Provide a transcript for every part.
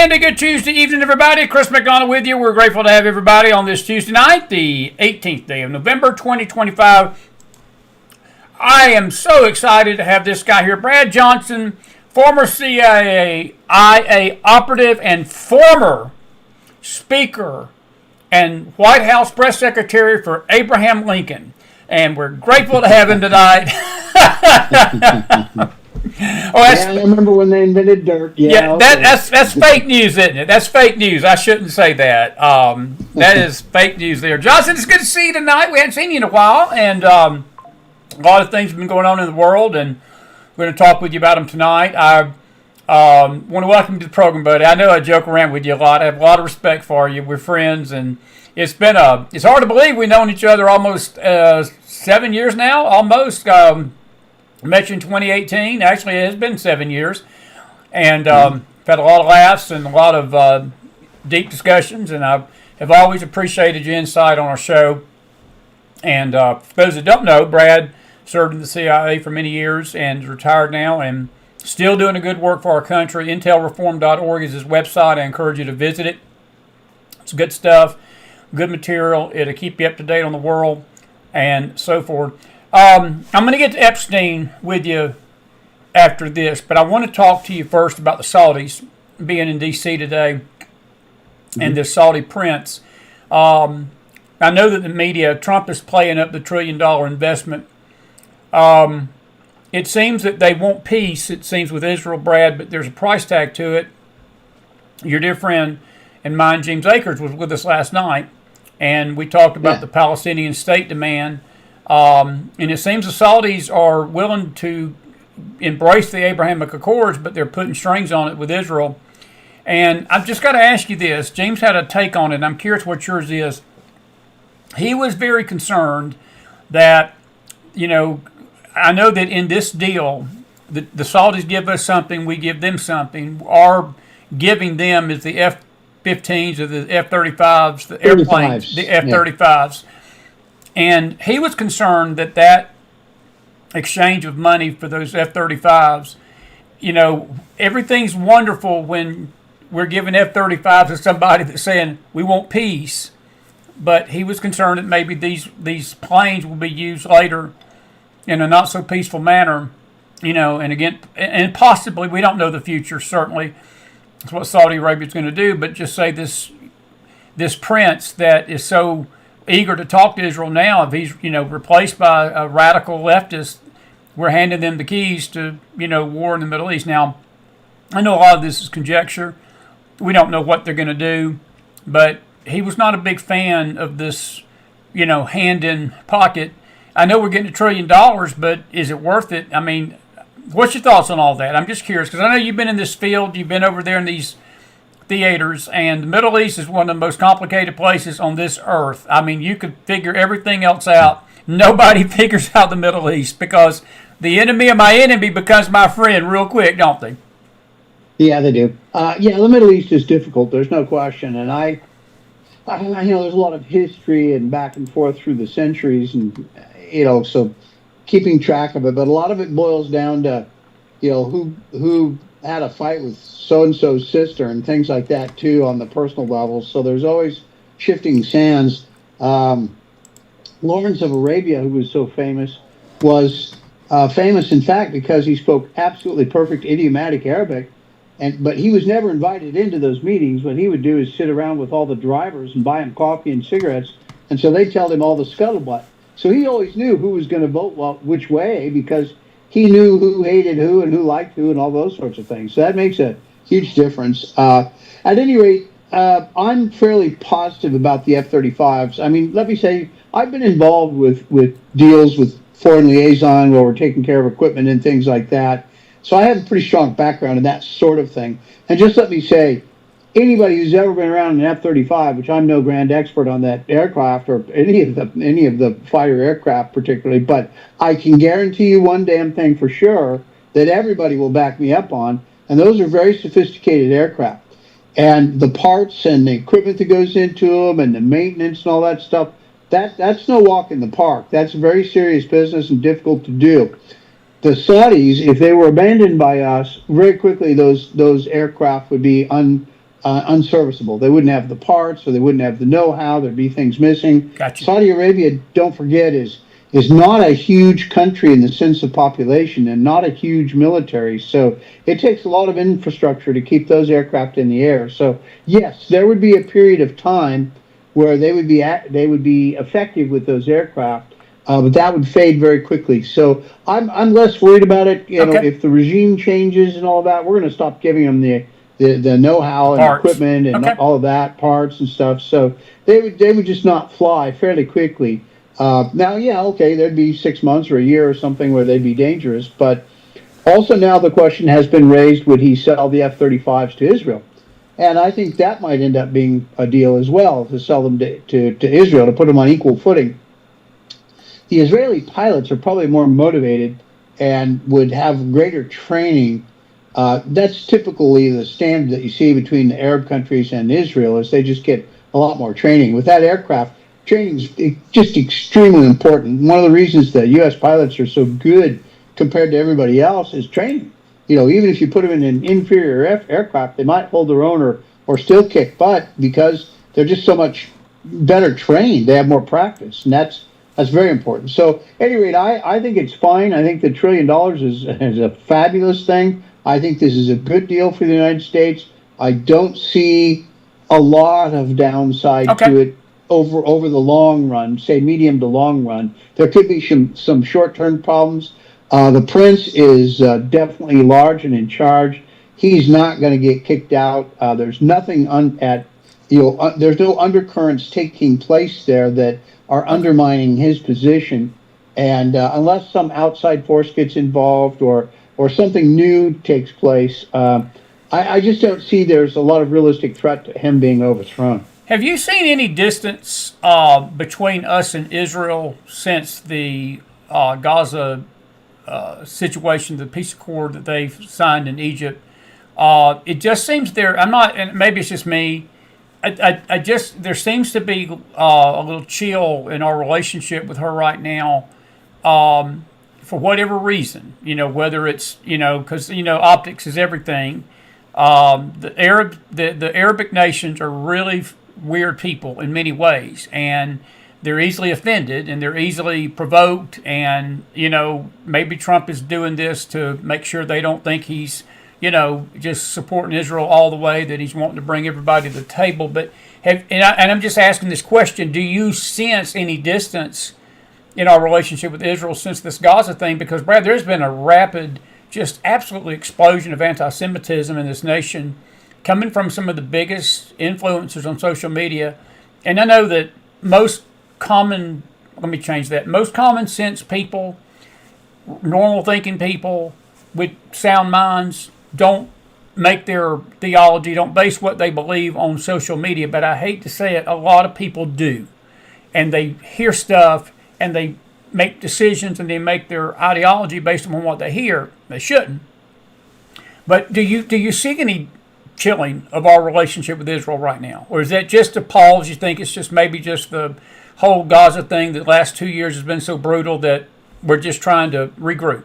And a good Tuesday evening, everybody. Chris McDonald with you. We're grateful to have everybody on this Tuesday night, the 18th day of November, 2025. I am so excited to have this guy here, Brad Johnson, former CIA operative and former Speaker and White House Press Secretary for Abraham Lincoln. And we're grateful to have him tonight. I remember when they invented dirt. That's fake news, isn't it? That's fake news. I shouldn't say that. That is fake news there. Johnson, it's good to see you tonight. We hadn't seen you in a while, and a lot of things have been going on in the world, and we're going to talk with you about them tonight. I want to welcome you to the program, buddy. I know I joke around with you a lot. I have a lot of respect for you. We're friends, and it's hard to believe we've known each other almost 7 years now, almost. Met you in 2018. Actually, it has been 7 years. And had a lot of laughs and a lot of deep discussions. And I have always appreciated your insight on our show. And for those that don't know, Brad served in the CIA for many years and is retired now and still doing a good work for our country. Intelreform.org is his website. I encourage you to visit it. It's good stuff, good material. It'll keep you up to date on the world and so forth. I'm going to get to Epstein with you after this, but I want to talk to you first about the Saudis being in D.C. today and this Saudi prince. I know that the media, Trump is playing up the $1 trillion investment. It seems that they want peace, it seems, with Israel, Brad, but there's a price tag to it. Your dear friend and mine, James Akers, was with us last night, and we talked about the Palestinian state demand. And it seems the Saudis are willing to embrace the Abrahamic Accords, but they're putting strings on it with Israel. And I've just got to ask you this. James had a take on it, and I'm curious what yours is. He was very concerned that, I know that in this deal, the Saudis give us something, we give them something. Our giving them is the F-15s or the F-35s, the airplanes, the F-35s. And he was concerned that exchange of money for those F-35s, everything's wonderful when we're giving F-35s to somebody that's saying we want peace. But he was concerned that maybe these planes will be used later in a not so peaceful manner, and again, and possibly, we don't know the future, certainly. That's what Saudi Arabia is going to do, but just say this prince that is so eager to talk to Israel now, if he's replaced by a radical leftist, we're handing them the keys to war in the Middle East. Now, I know a lot of this is conjecture. We don't know what they're going to do, but he was not a big fan of this, hand in pocket. I know we're getting $1 trillion, but is it worth it? I mean, what's your thoughts on all that? I'm just curious because I know you've been in this field, you've been over there in these theaters, and the Middle East is one of the most complicated places on this earth. I mean, you could figure everything else out. Nobody figures out the Middle East because the enemy of my enemy becomes my friend real quick, don't they? Yeah, they do. The Middle East is difficult. There's no question. And I there's a lot of history and back and forth through the centuries, and so keeping track of it. But a lot of it boils down to, who had a fight with so-and-so's sister and things like that, too, on the personal level. So there's always shifting sands. Lawrence of Arabia, who was so famous, was famous, in fact, because he spoke absolutely perfect idiomatic Arabic. But he was never invited into those meetings. What he would do is sit around with all the drivers and buy them coffee and cigarettes. And so they tell him all the scuttlebutt. So he always knew who was going to vote which way, because he knew who hated who and who liked who and all those sorts of things. So that makes a huge difference. At any rate, I'm fairly positive about the F-35s. I mean, let me say, I've been involved with deals with foreign liaison where we're taking care of equipment and things like that. So I have a pretty strong background in that sort of thing. And just let me say, anybody who's ever been around an F-35, which I'm no grand expert on that aircraft or any of the fighter aircraft particularly, but I can guarantee you one damn thing for sure that everybody will back me up on, and those are very sophisticated aircraft. And the parts and the equipment that goes into them and the maintenance and all that stuff, that's no walk in the park. That's very serious business and difficult to do. The Saudis, if they were abandoned by us, very quickly those aircraft would be unserviceable. They wouldn't have the parts, or they wouldn't have the know-how. There'd be things missing. Gotcha. Saudi Arabia, don't forget, is not a huge country in the sense of population, and not a huge military. So it takes a lot of infrastructure to keep those aircraft in the air. So yes, there would be a period of time where they would be effective with those aircraft, but that would fade very quickly. So I'm less worried about it. You know, if the regime changes and all that, we're going to stop giving them the know-how and equipment and all of that, parts and stuff. So they would just not fly fairly quickly. Now, yeah, okay, there'd be 6 months or a year or something where they'd be dangerous, but also now the question has been raised, would he sell the F-35s to Israel? And I think that might end up being a deal as well, to sell them to Israel, to put them on equal footing. The Israeli pilots are probably more motivated and would have greater training. That's typically the standard that you see between the Arab countries and Israel, is they just get a lot more training. With that aircraft, training is just extremely important. One of the reasons the U.S. pilots are so good compared to everybody else is training. You know, even if you put them in an inferior aircraft, they might hold their own or still kick butt because they're just so much better trained. They have more practice, and that's very important. So, at any rate, I think it's fine. I think the $1 trillion is a fabulous thing. I think this is a good deal for the United States. I don't see a lot of downside to it over the long run, say medium to long run. There could be some short-term problems. The prince is definitely large and in charge. He's not going to get kicked out. There's nothing there's no undercurrents taking place there that are undermining his position. And unless some outside force gets involved or something new takes place, I just don't see there's a lot of realistic threat to him being overthrown. Have you seen any distance between us and Israel since the Gaza situation, the peace accord that they've signed in Egypt? It just seems I'm not, and maybe it's just me. There seems to be a little chill in our relationship with her right now, for whatever reason. You know, whether it's because optics is everything. The Arabic nations are really weird people in many ways, and they're easily offended and they're easily provoked, and maybe Trump is doing this to make sure they don't think he's just supporting Israel all the way, that he's wanting to bring everybody to the table. But I'm just asking this question: do you sense any distance in our relationship with Israel since this Gaza thing? Because Brad, there's been a rapid, just absolutely explosion of anti-Semitism in this nation, coming from some of the biggest influencers on social media. And I know that most common sense people, normal thinking people with sound minds, don't make their theology, don't base what they believe on social media. But I hate to say it, a lot of people do. And they hear stuff and they make decisions and they make their ideology based on what they hear. They shouldn't. But do you see any chilling of our relationship with Israel right now? Or is that just a pause? You think it's just maybe just the whole Gaza thing, that the last 2 years has been so brutal that we're just trying to regroup?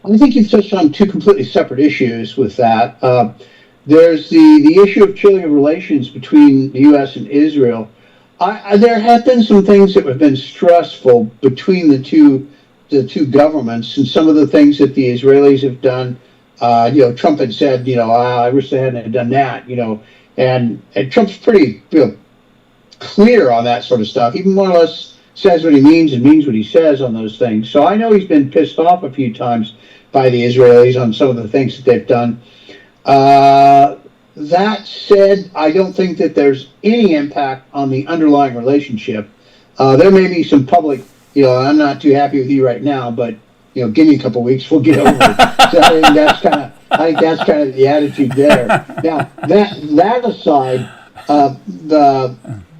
I think you've touched on two completely separate issues with that. There's the issue of chilling of relations between the U.S. and Israel. There have been some things that have been stressful between the two governments, and some of the things that the Israelis have done. Trump had said, I wish they hadn't done that, and Trump's pretty clear on that sort of stuff. He more or less says what he means and means what he says on those things. So I know he's been pissed off a few times by the Israelis on some of the things that they've done. That said, I don't think that there's any impact on the underlying relationship. There may be some public, I'm not too happy with you right now, but give me a couple of weeks, we'll get over it. So I think that's kind of the attitude there. Now that aside,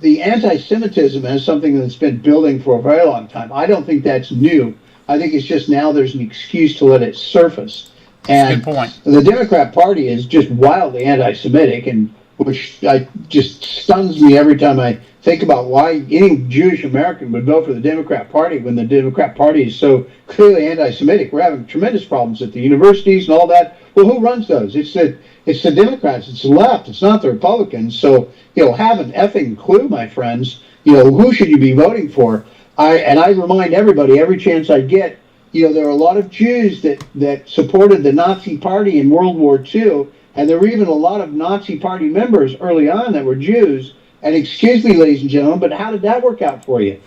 the anti-Semitism is something that's been building for a very long time. I don't think that's new. I think it's just now there's an excuse to let it surface. And good point. The Democrat Party is just wildly anti-Semitic, and which just stuns me every time I think about why any Jewish American would vote for the Democrat Party when the Democrat Party is so clearly anti-Semitic. We're having tremendous problems at the universities and all that. Well, who runs those? It's the Democrats. It's the left. It's not the Republicans. So, have an effing clue, my friends. Who should you be voting for? I remind everybody every chance I get. There are a lot of Jews that supported the Nazi Party in World War II, and there were even a lot of Nazi Party members early on that were Jews. And excuse me, ladies and gentlemen, but how did that work out for you?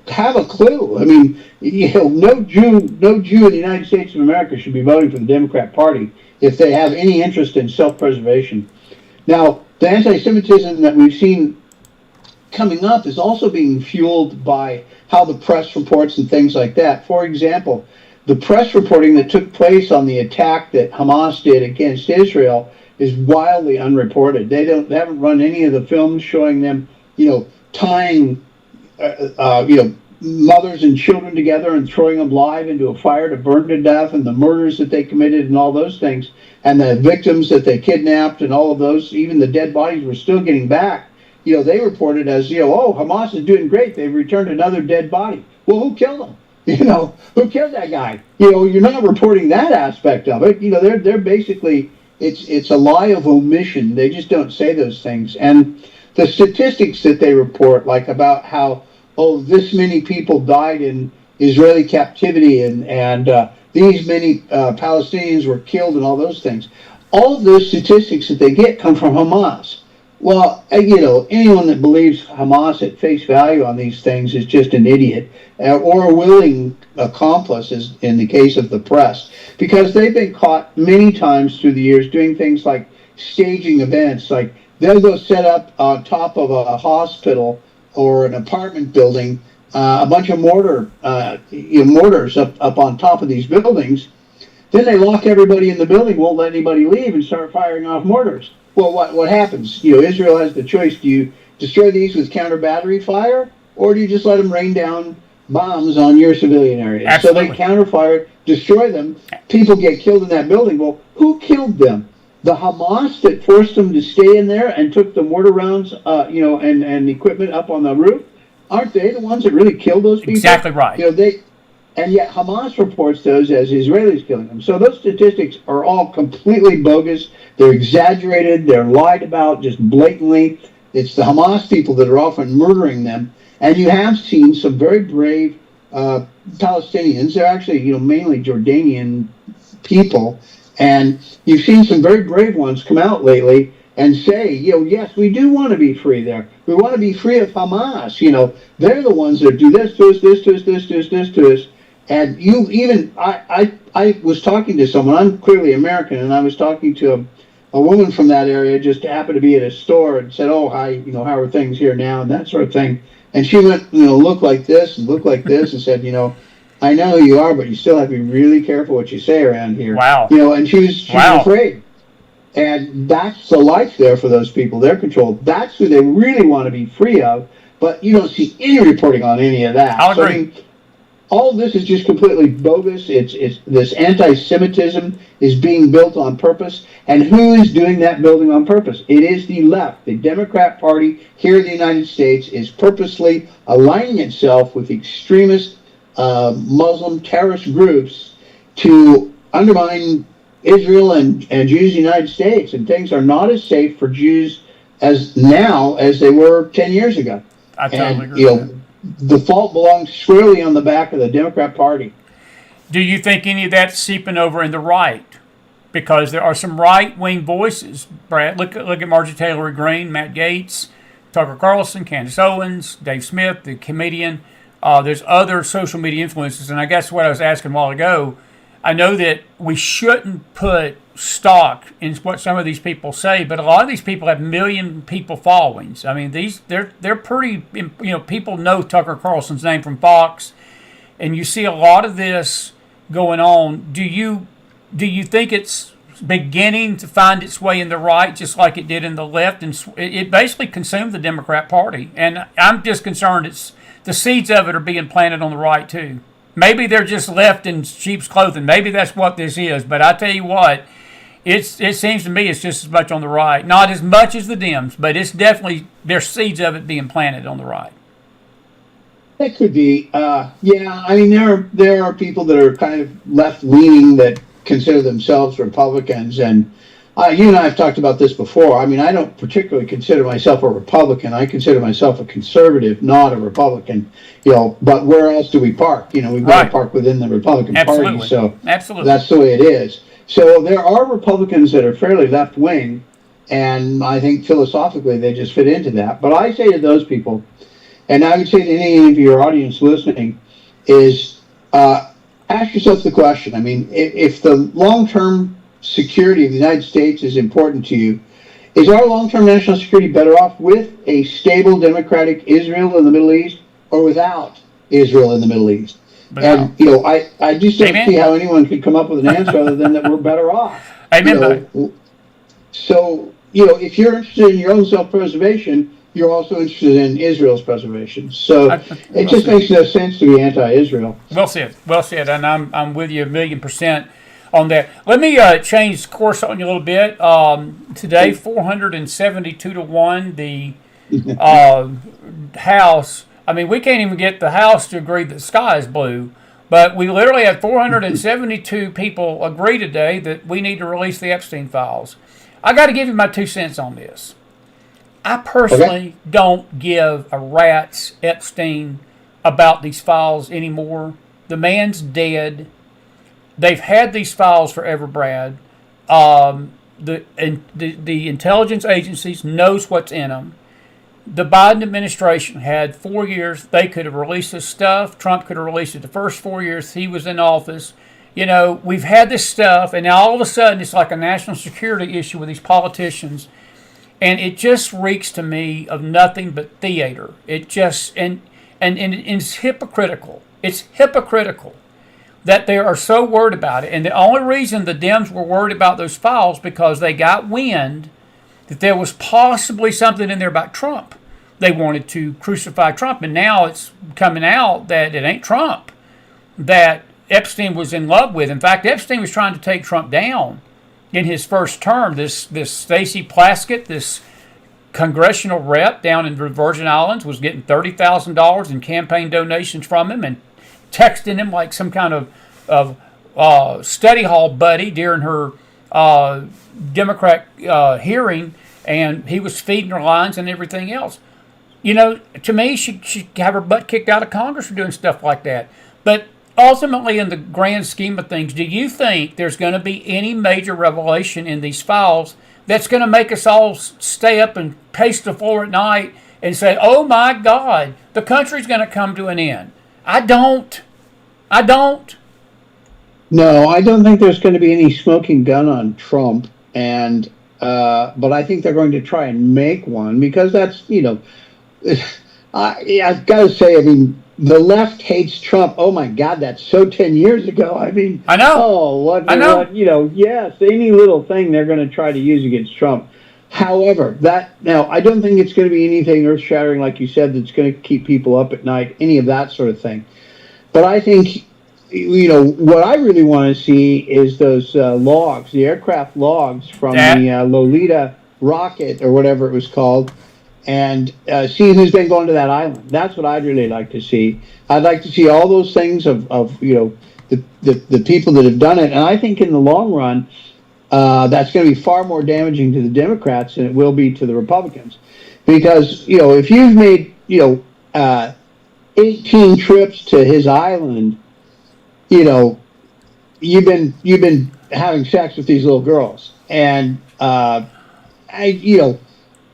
Have a clue. I mean, no Jew in the United States of America should be voting for the Democrat Party if they have any interest in self-preservation. Now, the anti-Semitism that we've seen coming up is also being fueled by how the press reports and things like that. For example, the press reporting that took place on the attack that Hamas did against Israel is wildly unreported. They haven't run any of the films showing them, tying, mothers and children together and throwing them live into a fire to burn to death, and the murders that they committed and all those things, and the victims that they kidnapped and all of those, even the dead bodies were still getting back. They reported as, oh, Hamas is doing great. They've returned another dead body. Well, who killed him? Who killed that guy? You're not reporting that aspect of it. They're basically, it's a lie of omission. They just don't say those things. And the statistics that they report, like about how, this many people died in Israeli captivity and these many Palestinians were killed and all those things. All of those statistics that they get come from Hamas. Well, anyone that believes Hamas at face value on these things is just an idiot or a willing accomplice, as in the case of the press, because they've been caught many times through the years doing things like staging events. Like they'll go set up on top of a hospital or an apartment building a bunch of mortars up on top of these buildings. Then they lock everybody in the building, won't let anybody leave, and start firing off mortars. Well, what happens? Israel has the choice. Do you destroy these with counter battery fire, or do you just let them rain down bombs on your civilian areas? Absolutely. So they counterfire, destroy them. People get killed in that building. Well, who killed them? The Hamas that forced them to stay in there and took the mortar rounds, and equipment up on the roof? Aren't they the ones that really killed those people? Exactly right. And yet Hamas reports those as Israelis killing them. So those statistics are all completely bogus. They're exaggerated. They're lied about just blatantly. It's the Hamas people that are often murdering them. And you have seen some very brave Palestinians. They're actually, mainly Jordanian people. And you've seen some very brave ones come out lately and say, yes, we do want to be free there. We want to be free of Hamas. They're the ones that do this to us, this to us, this to us, this to us. And I was talking to someone. I'm clearly American, and I was talking to a woman from that area. Just happened to be at a store and said, "Oh, hi, how are things here now?" and that sort of thing. And she went, look like this and look like this, and said, I know who you are, but you still have to be really careful what you say around here. Wow. And she was afraid. And that's the life there for those people. They're controlled. That's who they really want to be free of. But you don't see any reporting on any of that. I'll agree. All of this is just completely bogus. It's this anti-Semitism is being built on purpose. And who is doing that building on purpose? It is the left. The Democrat Party here in the United States is purposely aligning itself with extremist Muslim terrorist groups to undermine Israel and Jews in the United States. And things are not as safe for Jews now as they were 10 years ago. I totally agree with that. The fault belongs squarely on the back of the Democrat Party. Do you think any of that's seeping over in the right? Because there are some right-wing voices, Brad. Look at Marjorie Taylor Greene, Matt Gaetz, Tucker Carlson, Candace Owens, Dave Smith, the comedian. There's other social media influences, and I guess what I was asking a while ago, I know that we shouldn't put stock in what some of these people say, but a lot of these people have million people followings. I mean, they're pretty, people know Tucker Carlson's name from Fox, and you see a lot of this going on. Do you think it's beginning to find its way in the right, just like it did in the left, and it basically consumed the Democrat Party? And I'm just concerned it's the seeds of it are being planted on the right too. Maybe they're just left in sheep's clothing. Maybe that's what this is. But I tell you what, it seems to me it's just as much on the right. Not as much as the Dems, but it's definitely, there's seeds of it being planted on the right. That could be. Yeah, I mean, there are people that are kind of left leaning that consider themselves Republicans, and you and I have talked about this before. I mean, I don't particularly consider myself a Republican. I consider myself a conservative, not a Republican. But where else do we park? We've got to park within the Republican Party. So Absolutely. That's the way it is. So there are Republicans that are fairly left wing, and I think philosophically they just fit into that. But I say to those people, and I would say to any of your audience listening, is ask yourself the question. I mean, if the long-term security of the United States is important to you, is our long-term national security better off with a stable democratic Israel in the Middle East or without Israel in the Middle East? And I just don't see how anyone could come up with an answer other than that we're better off. Amen. So if you're interested in your own self-preservation, you're also interested in Israel's preservation. So it just makes no sense to be anti-Israel. Well said, and I'm with you 1,000,000% on that. Let me change course on you a little bit. Today, 472 to 1, the House. I mean, we can't even get the House to agree that the sky is blue, but we literally had 472 people agree today that we need to release the Epstein files. I got to give you my 2 cents on this. I personally don't give a rat's Epstein about these files anymore. The man's dead. They've had these files forever, Brad. The intelligence agencies knows what's in them. The Biden administration had 4 years. They could have released this stuff. Trump could have released it the first 4 years he was in office. We've had this stuff, and now all of a sudden it's like a national security issue with these politicians. And it just reeks to me of nothing but theater. It just, and it's hypocritical. It's hypocritical that they are so worried about it. And the only reason the Dems were worried about those files because they got wind that there was possibly something in there about Trump. They wanted to crucify Trump. And now it's coming out that it ain't Trump that Epstein was in love with. In fact, Epstein was trying to take Trump down in his first term. This Stacey Plaskett, this congressional rep down in the Virgin Islands, was getting $30,000 in campaign donations from him and texting him like some kind of study hall buddy during her Democrat hearing, and he was feeding her lines and everything else. To me, she have her butt kicked out of Congress for doing stuff like that. But ultimately, in the grand scheme of things, do you think there's going to be any major revelation in these files that's going to make us all stay up and pace the floor at night and say, oh my God, the country's going to come to an end? I don't. No, I don't think there's going to be any smoking gun on Trump, but I think they're going to try and make one because that's, I've got to say, I mean, the left hates Trump. Oh my God, that's so 10 years ago. I mean, I know. Oh, yes, any little thing they're going to try to use against Trump. However, now I don't think it's going to be anything earth-shattering, like you said, that's going to keep people up at night, any of that sort of thing. But I think, what I really want to see is those logs, the aircraft logs from the Lolita rocket or whatever it was called, and see who's been going to that island. That's what I'd really like to see. I'd like to see all those things of the people that have done it. And I think in the long run, that's going to be far more damaging to the Democrats than it will be to the Republicans. Because, if you've made, 18 trips to his island, you've been having sex with these little girls. And,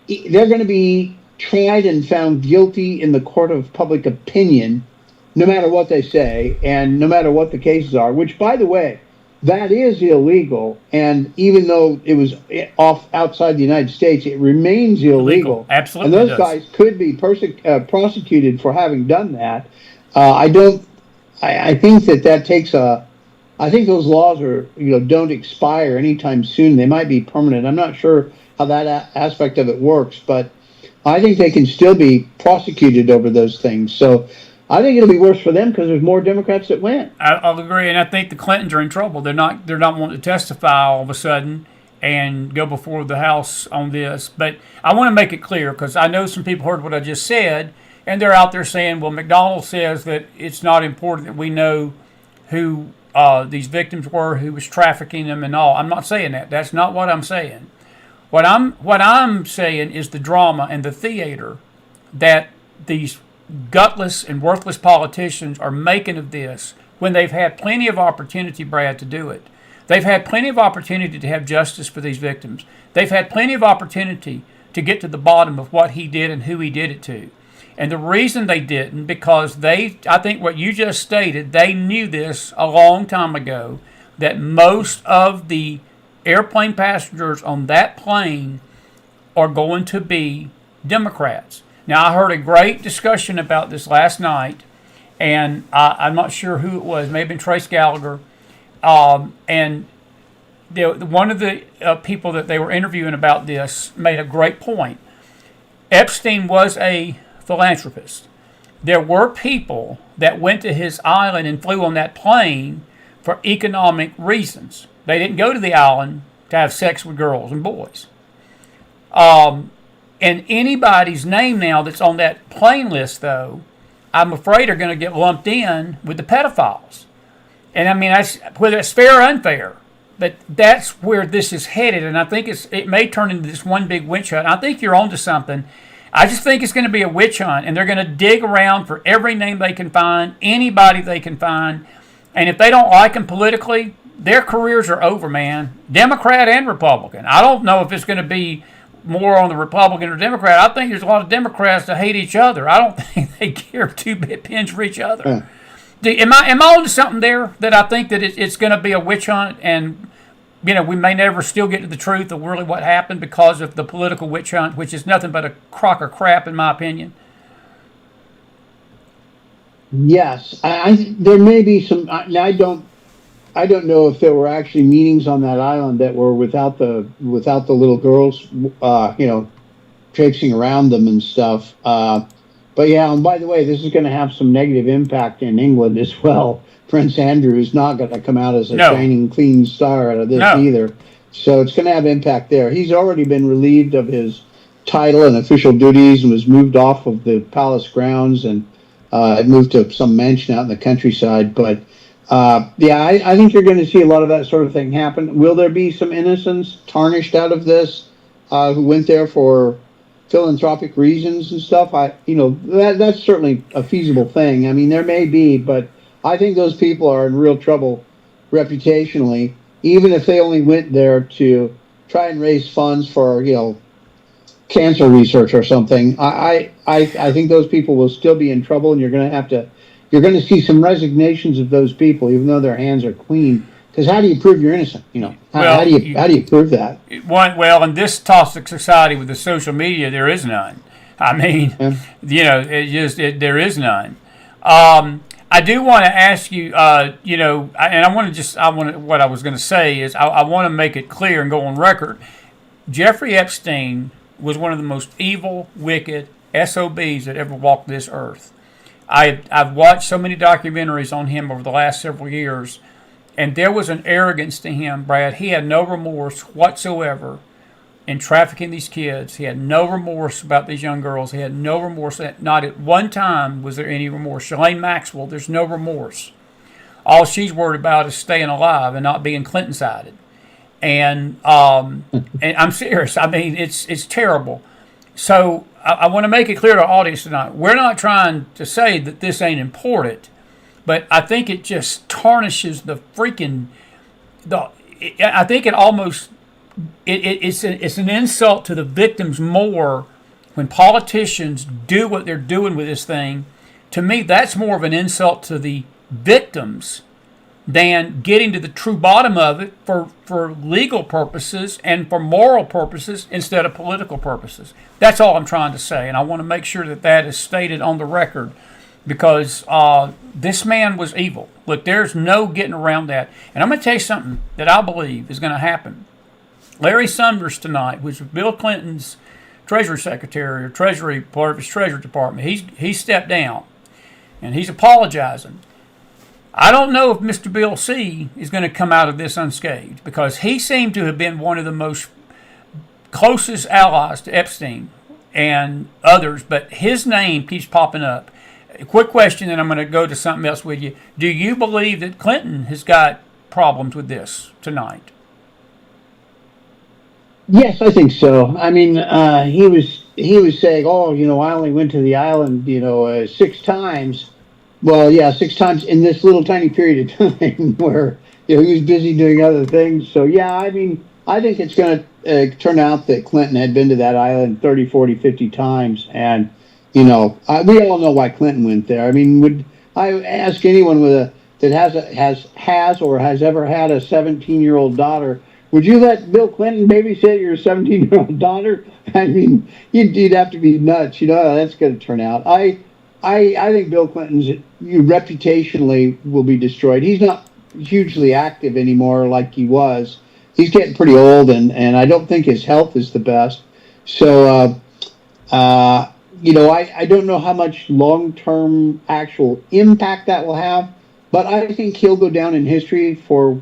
they're going to be tried and found guilty in the court of public opinion, no matter what they say and no matter what the cases are, which, by the way, that is illegal. And even though it was outside the United States, it remains illegal. Absolutely. And those guys could be prosecuted for having done that. I think that takes I think those laws don't expire anytime soon. They might be permanent. I'm not sure how that aspect of it works, but I think they can still be prosecuted over those things. So I think it'll be worse for them because there's more Democrats that win. I'll agree, and I think the Clintons are in trouble. They're not wanting to testify all of a sudden, and go before the House on this. But I want to make it clear, because I know some people heard what I just said, and they're out there saying, well, McDonald says that it's not important that we know who these victims were, who was trafficking them and all. I'm not saying that. That's not what I'm saying. What I'm saying is the drama and the theater that these gutless and worthless politicians are making of this, when they've had plenty of opportunity, Brad, to do it. They've had plenty of opportunity to have justice for these victims. They've had plenty of opportunity to get to the bottom of what he did and who he did it to. And the reason they didn't, because I think what you just stated, they knew this a long time ago, that most of the airplane passengers on that plane are going to be Democrats. Now, I heard a great discussion about this last night, and I'm not sure who it was, maybe Trace Gallagher, and one of the people that they were interviewing about this made a great point. Epstein was a philanthropist. There were people that went to his island and flew on that plane for economic reasons. They didn't go to the island to have sex with girls and boys. And anybody's name now that's on that plane list, though, I'm afraid are going to get lumped in with the pedophiles. And I mean, whether it's fair or unfair, but that's where this is headed. And I think it may turn into this one big witch hunt. I think you're onto something. I just think it's going to be a witch hunt, and they're going to dig around for every name they can find, anybody they can find. And if they don't like them politically, their careers are over, man. Democrat and Republican. I don't know if it's going to be more on the Republican or Democrat. I think there's a lot of Democrats that hate each other. I don't think they care two bit pins for each other. Am I onto something there, that I think that it's going to be a witch hunt, and we may never still get to the truth of really what happened because of the political witch hunt, which is nothing but a crock of crap, in my opinion? Yes, there may be some. I don't know if there were actually meetings on that island that were without the little girls, traipsing around them and stuff. But yeah, and by the way, this is going to have some negative impact in England as well. Prince Andrew is not going to come out as a shining, clean star out of this either. So it's going to have impact there. He's already been relieved of his title and official duties and was moved off of the palace grounds and moved to some mansion out in the countryside. But I think you're going to see a lot of that sort of thing happen. Will there be some innocents tarnished out of this who went there for philanthropic reasons and stuff? That's certainly a feasible thing. I mean, there may be, but I think those people are in real trouble reputationally, even if they only went there to try and raise funds for, cancer research or something. I think those people will still be in trouble, and you're going to see some resignations of those people, even though their hands are clean. Because how do you prove you're innocent? How do you prove that? Well, in this toxic society with the social media, there is none. I mean, there is none. I do want to ask you, what I was going to say is I want to make it clear and go on record. Jeffrey Epstein was one of the most evil, wicked SOBs that ever walked this earth. I've watched so many documentaries on him over the last several years, and there was an arrogance to him, Brad. He had no remorse whatsoever in trafficking these kids. He had no remorse about these young girls. He had no remorse. Not at one time was there any remorse. Ghislaine Maxwell, there's no remorse. All she's worried about is staying alive and not being Clinton-sided. And I'm serious. I mean, it's terrible. So I want to make it clear to our audience tonight, we're not trying to say that this ain't important, but I think it just tarnishes the freaking. I think it almost it's an insult to the victims more when politicians do what they're doing with this thing. To me, that's more of an insult to the victims than getting to the true bottom of it for legal purposes and for moral purposes instead of political purposes. That's all I'm trying to say, and I want to make sure that is stated on the record, because this man was evil. Look, there's no getting around that. And I'm going to tell you something that I believe is going to happen. Larry Summers tonight, which was Bill Clinton's Treasury Secretary or Treasury, part of his Treasury Department, he stepped down, and he's apologizing. I don't know if Mr. Bill C. is going to come out of this unscathed, because he seemed to have been one of the most closest allies to Epstein and others, but his name keeps popping up. A quick question, and I'm going to go to something else with you. Do you believe that Clinton has got problems with this tonight? Yes, I think so. I mean, he was saying, "Oh, I only went to the island, 6 times." Well, yeah, 6 times in this little tiny period of time where he was busy doing other things. So yeah, I mean, I think it's going to turn out that Clinton had been to that island 30, 40, 50 times, and we all know why Clinton went there. I mean, would I ask anyone that has or has ever had a 17-year-old daughter? Would you let Bill Clinton babysit your 17-year-old daughter? I mean, you'd have to be nuts. You know how that's going to turn out. I think Bill Clinton's reputationally will be destroyed. He's not hugely active anymore like he was. He's getting pretty old, and I don't think his health is the best. So, I don't know how much long-term actual impact that will have, but I think he'll go down in history for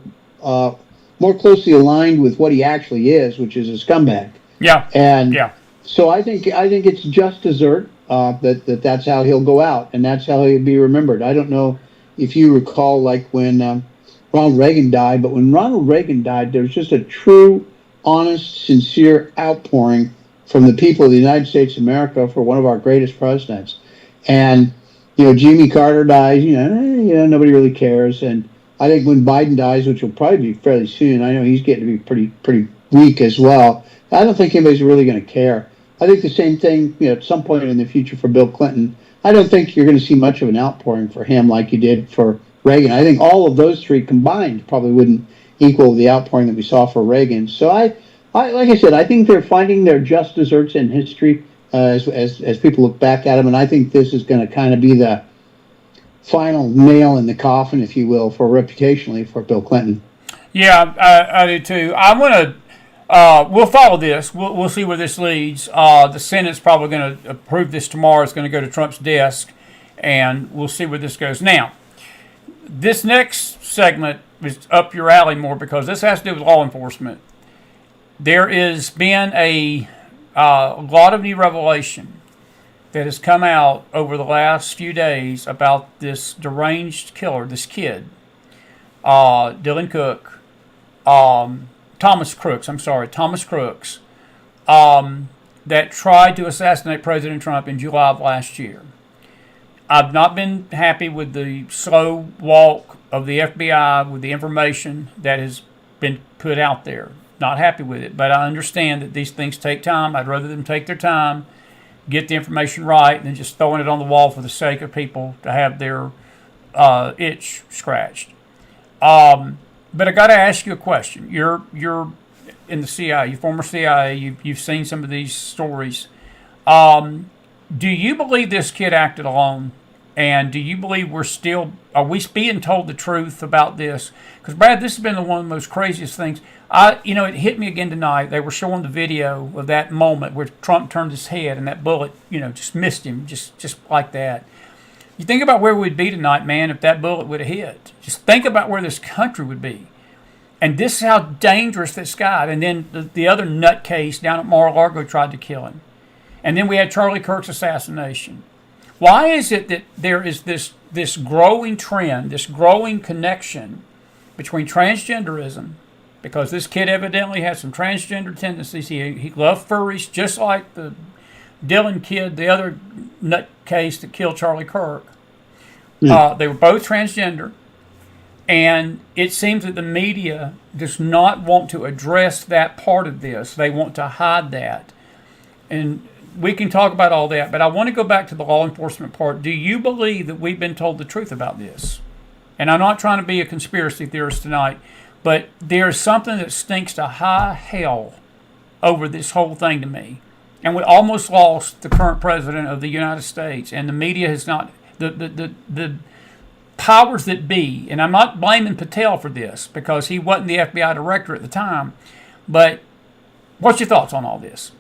more closely aligned with what he actually is, which is a scumbag. Yeah. And Yeah. so I think it's just dessert that's how he'll go out, and that's how he'll be remembered. I don't know if you recall, like when Ronald Reagan died, but when Ronald Reagan died, there was just a true, honest, sincere outpouring from the people of the United States of America for one of our greatest presidents. And Jimmy Carter dies. Nobody really cares. And I think when Biden dies, which will probably be fairly soon, I know he's getting to be pretty weak as well. I don't think anybody's really going to care. I think the same thing, at some point in the future for Bill Clinton. I don't think you're going to see much of an outpouring for him like you did for Reagan. I think all of those three combined probably wouldn't equal the outpouring that we saw for Reagan. So I like I said, I think they're finding their just desserts in history as people look back at them, and I think this is going to kind of be the final nail in the coffin, if you will, for reputationally for Bill Clinton. Yeah, I do too. I want to. We'll follow this. We'll see where this leads. The Senate's probably going to approve this tomorrow. It's going to go to Trump's desk, and we'll see where this goes. Now, this next segment is up your alley more because this has to do with law enforcement. There has been a lot of new revelation that has come out over the last few days about this deranged killer, this kid, Dylan Cook. Thomas Crooks, that tried to assassinate President Trump in July of last year. I've not been happy with the slow walk of the FBI with the information that has been put out there. Not happy with it, but I understand that these things take time. I'd rather them take their time, get the information right, than just throwing it on the wall for the sake of people to have their itch scratched. But I got to ask you a question. You're in the CIA, you former CIA. You've seen some of these stories. Do you believe this kid acted alone? And do you believe are we being told the truth about this? Because Brad, this has been one of the most craziest things. It hit me again tonight. They were showing the video of that moment where Trump turned his head and that bullet, just missed him, just like that. You think about where we'd be tonight, man, if that bullet would have hit. Just think about where this country would be. And this is how dangerous this got. And then the other nutcase down at Mar-a-Lago tried to kill him. And then we had Charlie Kirk's assassination. Why is it that there is this growing trend, this growing connection between transgenderism, because this kid evidently has some transgender tendencies. He loved furries, just like the Dylan kid, the other nutcase that killed Charlie Kirk. They were both transgender. And it seems that the media does not want to address that part of this. They want to hide that. And we can talk about all that, but I want to go back to the law enforcement part. Do you believe that we've been told the truth about this? And I'm not trying to be a conspiracy theorist tonight, but there's something that stinks to high hell over this whole thing to me. And we almost lost the current president of the United States, and the media has not, the powers that be, and I'm not blaming Patel for this because he wasn't the FBI director at the time, but what's your thoughts on all this?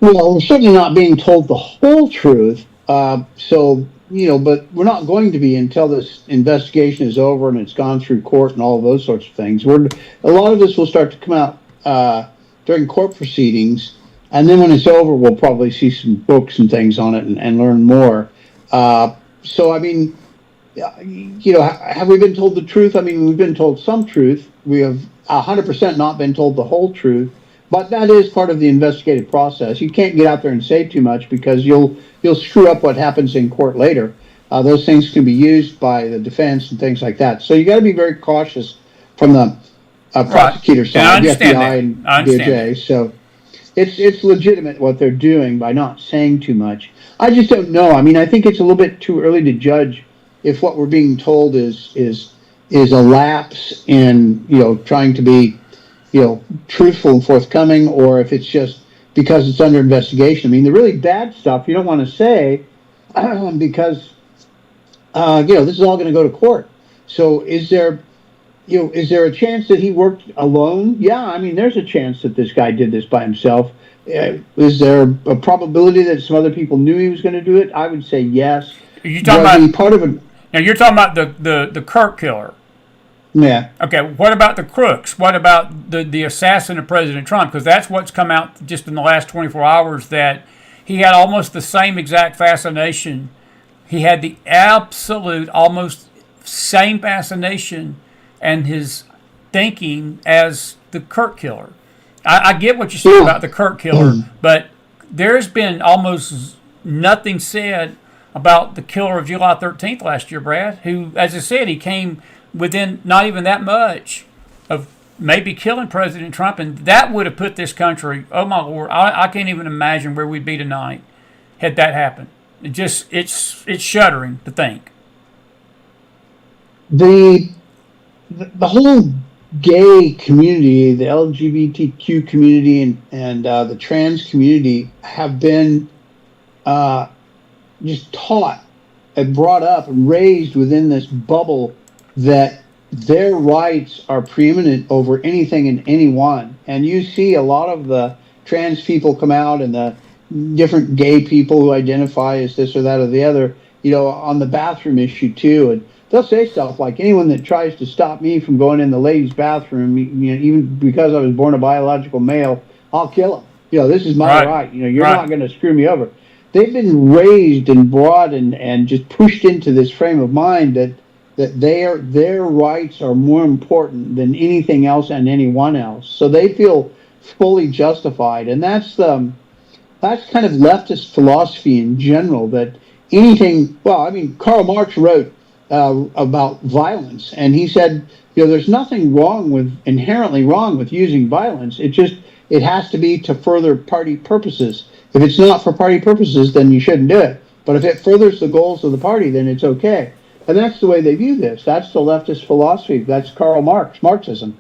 Well, we're certainly not being told the whole truth. So but we're not going to be until this investigation is over and it's gone through court and all of those sorts of things. A lot of this will start to come out during court proceedings, and then when it's over, we'll probably see some books and things on it and learn more. So, I mean, have we been told the truth? I mean, we've been told some truth. We have 100% not been told the whole truth, but that is part of the investigative process. You can't get out there and say too much because you'll screw up what happens in court later. Those things can be used by the defense and things like that. So you got to be very cautious from the prosecutor side, the FBI and DOJ. So it's legitimate what they're doing by not saying too much. I just don't know. I mean, I think it's a little bit too early to judge if what we're being told is a lapse in trying to be truthful and forthcoming, or if it's just because it's under investigation. I mean, the really bad stuff you don't want to say because this is all going to go to court. So is there a chance that he worked alone? Yeah, I mean, there's a chance that this guy did this by himself. Is there a probability that some other people knew he was going to do it? I would say yes. Are you talking about part of it? Now you're talking about the Kirk killer. Yeah. Okay. What about the crooks? What about the assassin of President Trump? Because that's what's come out just in the last 24 hours, that he had almost the same exact fascination. He had the absolute, almost same fascination and his thinking as the Kirk killer. I get what you said about the Kirk killer, but there's been almost nothing said about the killer of July 13th last year, Brad, who, as I said, he came within not even that much of maybe killing President Trump, and that would have put this country, oh my Lord, I can't even imagine where we'd be tonight had that happened. It's shuddering to think. The whole gay community, the LGBTQ community, and the trans community have been just taught and brought up and raised within this bubble that their rights are preeminent over anything and anyone. And you see a lot of the trans people come out and the different gay people who identify as this or that or the other, on the bathroom issue too. And they'll say stuff like, anyone that tries to stop me from going in the ladies' bathroom, even because I was born a biological male, I'll kill him. This is my right. You're not going to screw me over. They've been raised and brought and just pushed into this frame of mind that their rights are more important than anything else and anyone else. So they feel fully justified, and that's kind of leftist philosophy in general. That anything. Well, I mean, Karl Marx wrote about violence, and he said, there's nothing inherently wrong with using violence. It has to be to further party purposes. If it's not for party purposes, then you shouldn't do it. But if it furthers the goals of the party, then it's okay. And that's the way they view this. That's the leftist philosophy. That's Karl Marx, Marxism.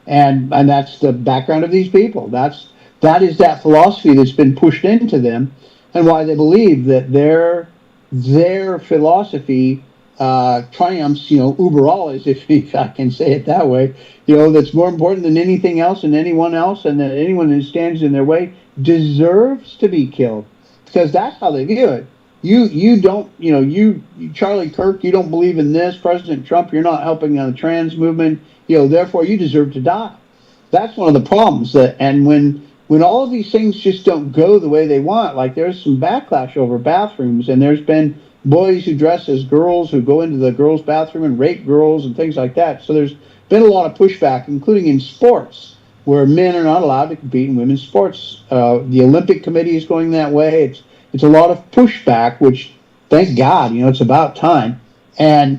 And that's the background of these people. That is that philosophy that's been pushed into them, and why they believe that their philosophy triumphs, uber alles, if I can say it that way, that's more important than anything else and anyone else, and that anyone who stands in their way deserves to be killed, because that's how they view it. You don't, you Charlie Kirk, you don't believe in this. President Trump, you're not helping on the trans movement, therefore you deserve to die. That's one of the problems. And when all of these things just don't go the way they want, like there's some backlash over bathrooms, and there's been boys who dress as girls who go into the girls' bathroom and rape girls and things like that. So there's been a lot of pushback, including in sports, where men are not allowed to compete in women's sports. The Olympic Committee is going that way. It's a lot of pushback, which, thank God, it's about time. And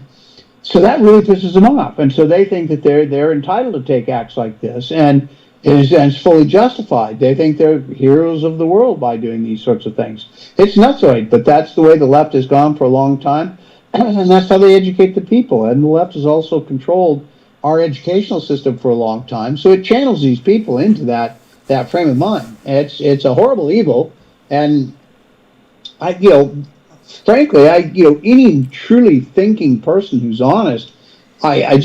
so that really pisses them off. And so they think that they're entitled to take acts like this, and it's fully justified. They think they're heroes of the world by doing these sorts of things. It's nutsoid, but that's the way the left has gone for a long time, and that's how they educate the people. And the left has also controlled our educational system for a long time, so it channels these people into that frame of mind. It's a horrible evil, and frankly, any truly thinking person who's honest, I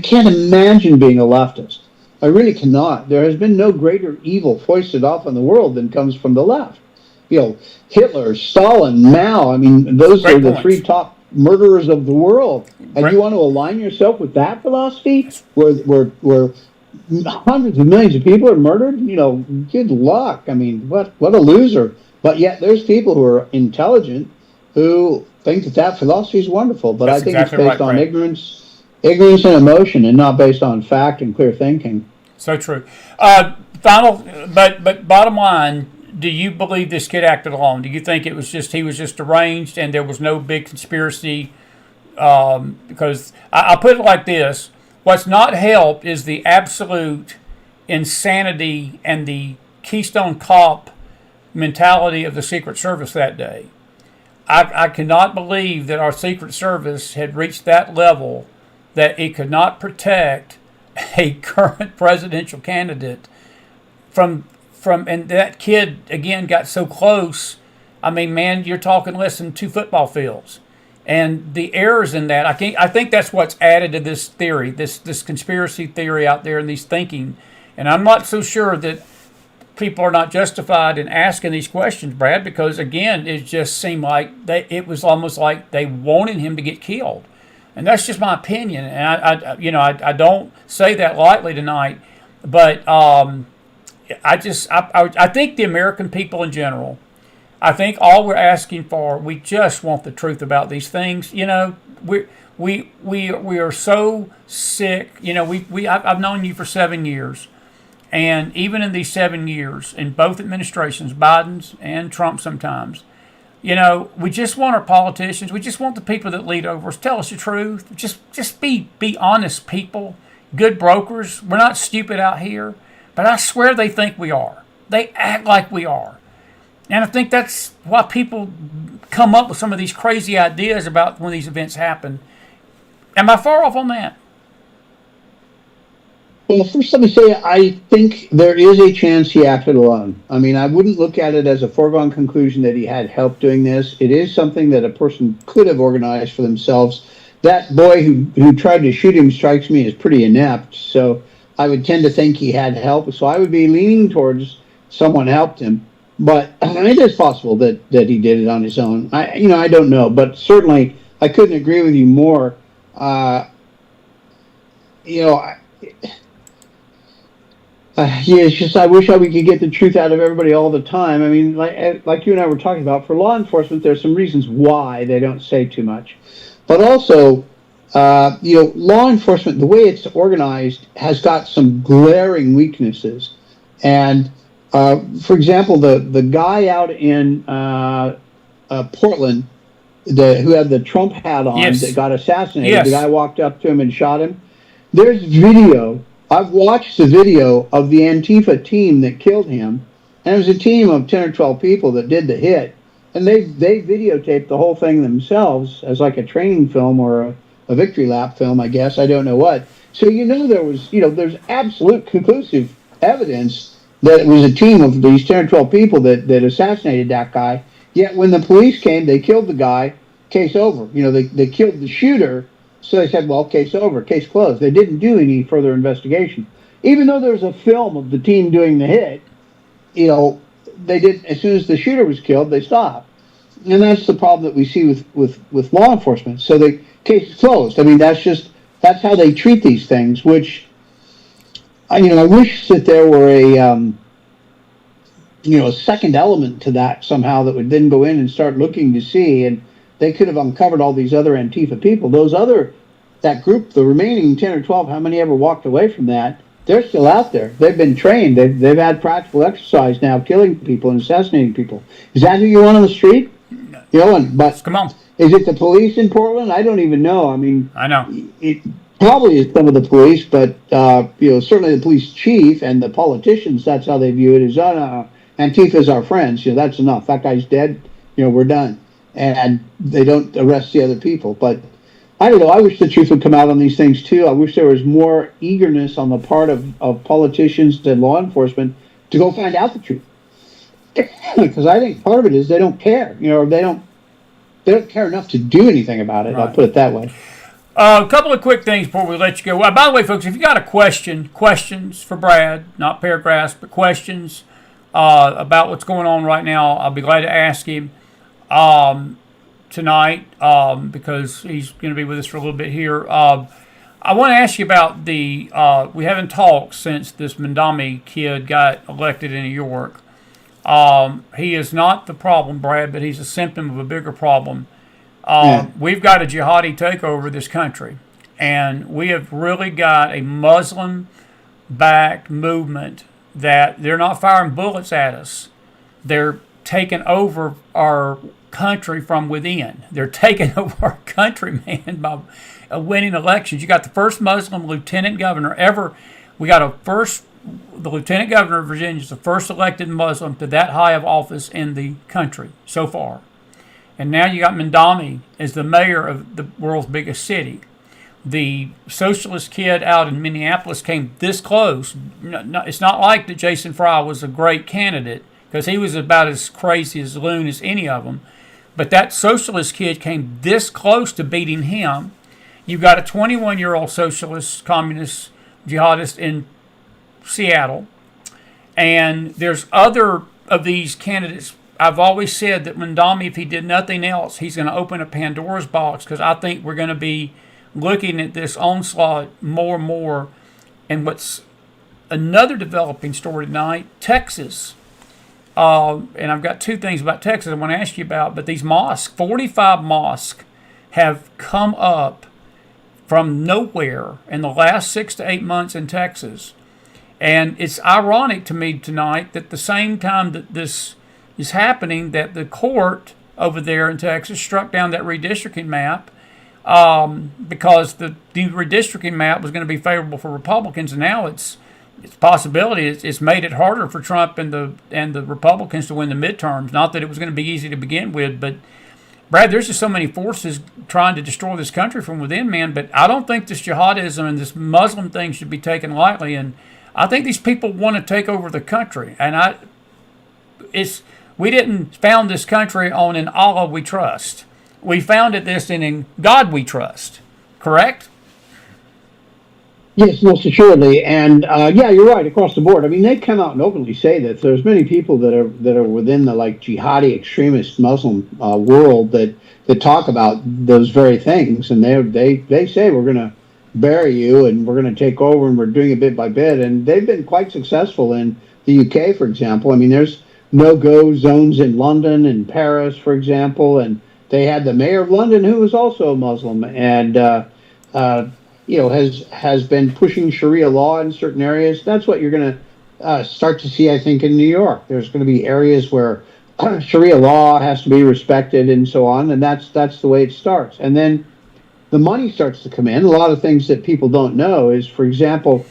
can't imagine being a leftist. I really cannot. There has been no greater evil foisted off on the world than comes from the left. Hitler, Stalin, Mao. I mean, those Great are the points. three top murderers of the world. And Right. you want to align yourself with that philosophy, where hundreds of millions of people are murdered? Good luck. I mean, what a loser. But yet, there's people who are intelligent who think that philosophy is wonderful. But I That's think it's exactly based right, on Brad. ignorance and emotion, and not based on fact and clear thinking. So true. Final, but bottom line, do you believe this kid acted alone? Do you think he was just deranged and there was no big conspiracy? Because I put it like this: what's not helped is the absolute insanity and the Keystone Cop mentality of the Secret Service that day. I cannot believe that our Secret Service had reached that level that it could not protect a current presidential candidate from and that kid again got so close. I mean, man, you're talking less than 2 football fields, and the errors in that. I think that's what's added to this theory, this conspiracy theory out there, and these thinking. And I'm not so sure that people are not justified in asking these questions, Brad, because again, it just seemed like it was almost like they wanted him to get killed. And that's just my opinion, and I don't say that lightly tonight, but I think the American people in general, I think all we're asking for, we just want the truth about these things. We are so sick. I've known you for 7 years, and even in these 7 years, in both administrations, Biden's and Trump sometimes. We just want our politicians. We just want the people that lead over us tell us the truth. Just be honest people, good brokers. We're not stupid out here, but I swear they think we are. They act like we are, and I think that's why people come up with some of these crazy ideas about when these events happen. Am I far off on that? Well, first let me say, I think there is a chance he acted alone. I mean, I wouldn't look at it as a foregone conclusion that he had help doing this. It is something that a person could have organized for themselves. That boy who tried to shoot him strikes me as pretty inept, so I would tend to think he had help. So I would be leaning towards someone helped him. But it is possible that he did it on his own. I don't know, but certainly I couldn't agree with you more. You know, yeah, it's just I wish we could get the truth out of everybody all the time. I mean, like you and I were talking about, for law enforcement, there's some reasons why they don't say too much, but also, law enforcement, the way it's organized, has got some glaring weaknesses. And for example, the guy out in Portland, who had the Trump hat on, Yes. that got assassinated, Yes. the guy walked up to him and shot him. There's video. I've watched the video of the Antifa team that killed him, and it was a team of 10 or 12 people that did the hit, and they videotaped the whole thing themselves as like a training film or a victory lap film, I guess. I don't know what. So there's absolute conclusive evidence that it was a team of these 10 or 12 people that assassinated that guy. Yet when the police came, they killed the guy, case over. They killed the shooter. So they said, well, case over, case closed. They didn't do any further investigation. Even though there's a film of the team doing the hit, they did, as soon as the shooter was killed, they stopped. And that's the problem that we see with law enforcement. So the case is closed. I mean, that's how they treat these things, which, I wish that there were a second element to that somehow that would then go in and start looking to see, and they could have uncovered all these other Antifa people. That group, the remaining 10 or 12, how many ever walked away from that? They're still out there. They've been trained. They've had practical exercise now, killing people and assassinating people. Is that who you want on the street? But Come on. is it the police in Portland? I don't even know. I mean, I know. it probably is some of the police, but certainly the police chief and the politicians. That's how they view it. Is Antifa's our friends. That's enough. That guy's dead. We're done. And they don't arrest the other people. But I don't know. I wish the truth would come out on these things too. I wish there was more eagerness on the part of politicians and law enforcement to go find out the truth. Because I think part of it is they don't care. They don't care enough to do anything about it. Right. I'll put it that way. A couple of quick things before we let you go. By the way, folks, if you got questions for Brad, not paragraphs, but questions, about what's going on right now, I'll be glad to ask him tonight because he's going to be with us for a little bit here. I want to ask you about the. We haven't talked since this Mandami kid got elected in New York. He is not the problem, Brad, but he's a symptom of a bigger problem. We've got a jihadi takeover of this country, and we have really got a Muslim-backed movement that they're not firing bullets at us. They're taking over our country from within. They're taking over our country, man, by winning elections. You got the first Muslim lieutenant governor ever. We got the lieutenant governor of Virginia is the first elected Muslim to that high of office in the country so far. And now you got Mandami as the mayor of the world's biggest city. The socialist kid out in Minneapolis came this close. It's not like that Jason Fry was a great candidate, because he was about as crazy as loon as any of them. But that socialist kid came this close to beating him. You've got a 21-year-old socialist, communist, jihadist in Seattle. And there's other of these candidates. I've always said that Mandami, if he did nothing else, he's going to open a Pandora's box, because I think we're going to be looking at this onslaught more and more. And what's another developing story tonight, Texas. And I've got two things about Texas I want to ask you about, but these mosques, 45 mosques, have come up from nowhere in the last 6 to 8 months in Texas. And it's ironic to me tonight that the same time that this is happening, that the court over there in Texas struck down that redistricting map because the redistricting map was going to be favorable for Republicans, and now it's possibility it's made it harder for Trump and the Republicans to win the midterms. Not that it was going to be easy to begin with, but Brad, there's just so many forces trying to destroy this country from within, man. But I don't think this jihadism and this Muslim thing should be taken lightly. And I think these people want to take over the country. And we didn't found this country on an Allah we trust. We founded this in God we trust. Correct? Yes, most assuredly, and yeah, you're right across the board. I mean, they come out and openly say that there's many people that are within the jihadi extremist Muslim world that talk about those very things, and they say we're going to bury you and we're going to take over and we're doing it bit by bit, and they've been quite successful in the UK, for example. I mean, there's no-go zones in London and Paris, for example, and they had the mayor of London who was also a Muslim, and has been pushing Sharia law in certain areas. That's what you're going to start to see, I think, in New York. There's going to be areas where Sharia law has to be respected and so on, and that's the way it starts. And then the money starts to come in. A lot of things that people don't know is, for example,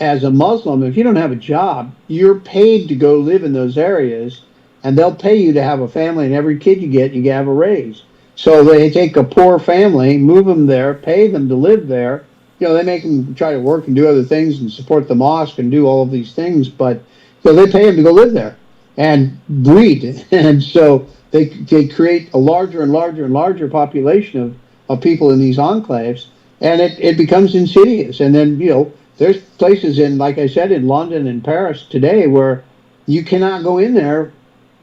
as a Muslim, if you don't have a job, you're paid to go live in those areas, and they'll pay you to have a family, and every kid you get, you have a raise. So they take a poor family, move them there, pay them to live there. They make them try to work and do other things and support the mosque and do all of these things, but they pay them to go live there and breed. And so they create a larger and larger and larger population of people in these enclaves, and it becomes insidious. And then, there's places like I said, in London and Paris today where you cannot go in there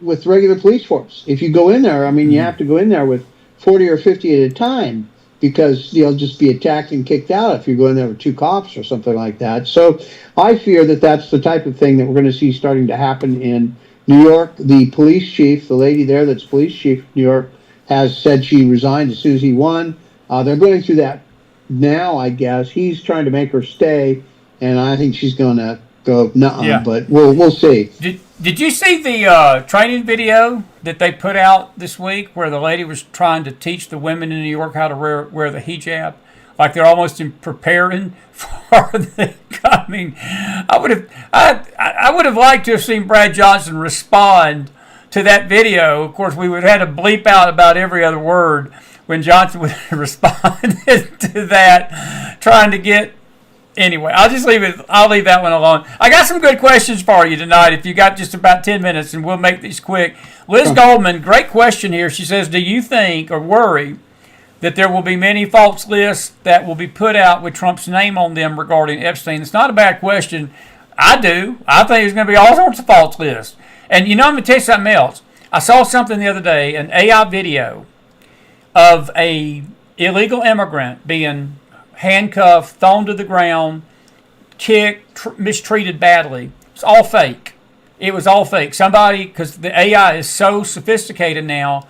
with regular police force. If you go in there, I mean, you have to go in there with 40 or 50 at a time, because you'll just be attacked and kicked out if you go in there with 2 cops or something like that. So I fear that that's the type of thing that we're going to see starting to happen in New York. The police chief, the lady there that's police chief of New York, has said she resigned as soon as he won. They're going through that now, I guess. He's trying to make her stay, and I think she's going to go nuh-uh, yeah. But we'll see. Did you see the training video that they put out this week where the lady was trying to teach the women in New York how to wear the hijab? Like they're almost preparing for the coming. I would have liked to have seen Brad Johnson respond to that video. Of course, we would have had to bleep out about every other word when Johnson would have responded to that, trying to get. Anyway, I'll just leave it. I'll leave that one alone. I got some good questions for you tonight. If you got just about 10 minutes, and we'll make these quick. Liz Goldman, great question here. She says, "Do you think or worry that there will be many false lists that will be put out with Trump's name on them regarding Epstein?" It's not a bad question. I do. I think there's going to be all sorts of false lists. And I'm going to tell you something else. I saw something the other day, an AI video of a illegal immigrant being handcuffed, thrown to the ground, kicked, mistreated badly. It's all fake. It was all fake. Somebody, because the AI is so sophisticated now,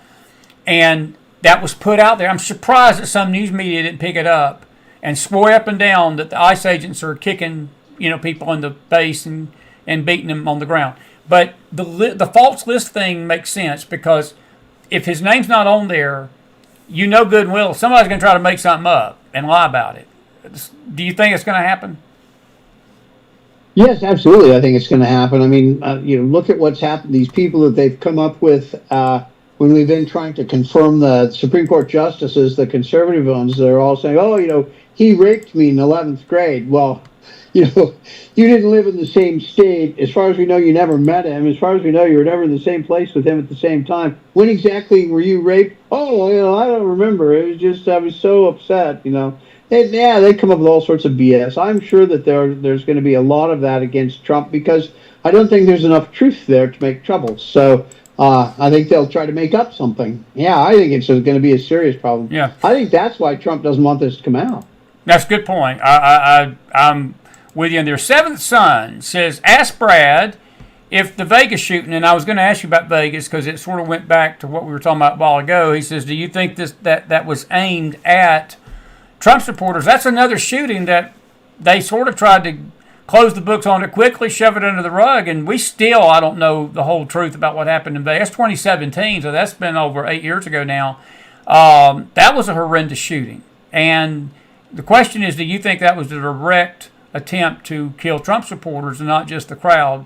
and that was put out there. I'm surprised that some news media didn't pick it up and swore up and down that the ICE agents are kicking, people in the face and beating them on the ground. But the false list thing makes sense, because if his name's not on there, good and well, somebody's going to try to make something up and lie about it. Do you think it's going to happen? Yes, absolutely. I think it's going to happen. I mean, look at what's happened. These people that they've come up with when we've been trying to confirm the Supreme Court justices, the conservative ones, they're all saying, "Oh, he raped me in 11th grade." Well, you didn't live in the same state. As far as we know, you never met him. As far as we know, you were never in the same place with him at the same time. When exactly were you raped? Oh, I don't remember. It was just I was so upset. They come up with all sorts of BS. I'm sure that there's going to be a lot of that against Trump, because I don't think there's enough truth there to make trouble. So I think they'll try to make up something. Yeah, I think it's going to be a serious problem. Yeah, I think that's why Trump doesn't want this to come out. That's a good point. I'm with you. And their seventh son says, "Ask Brad if the Vegas shooting," and I was going to ask you about Vegas because it sort of went back to what we were talking about a while ago. He says, "Do you think that was aimed at Trump supporters?" That's another shooting that they sort of tried to close the books on it quickly, shove it under the rug, and I don't know the whole truth about what happened in Vegas. 2017, so that's been over 8 years ago now. That was a horrendous shooting. And the question is, do you think that was a direct attempt to kill Trump supporters and not just the crowd?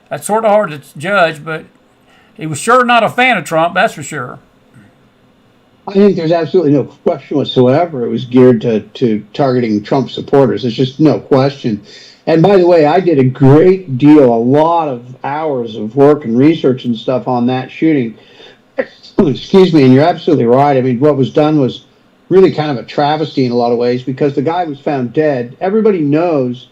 That's sort of hard to judge, but he was sure not a fan of Trump, that's for sure. I think there's absolutely no question whatsoever it was geared to targeting Trump supporters. There's just no question. And by the way, I did a lot of hours of work and research and stuff on that shooting. Excuse me, and you're absolutely right. I mean, what was done was really kind of a travesty in a lot of ways, because the guy was found dead. Everybody knows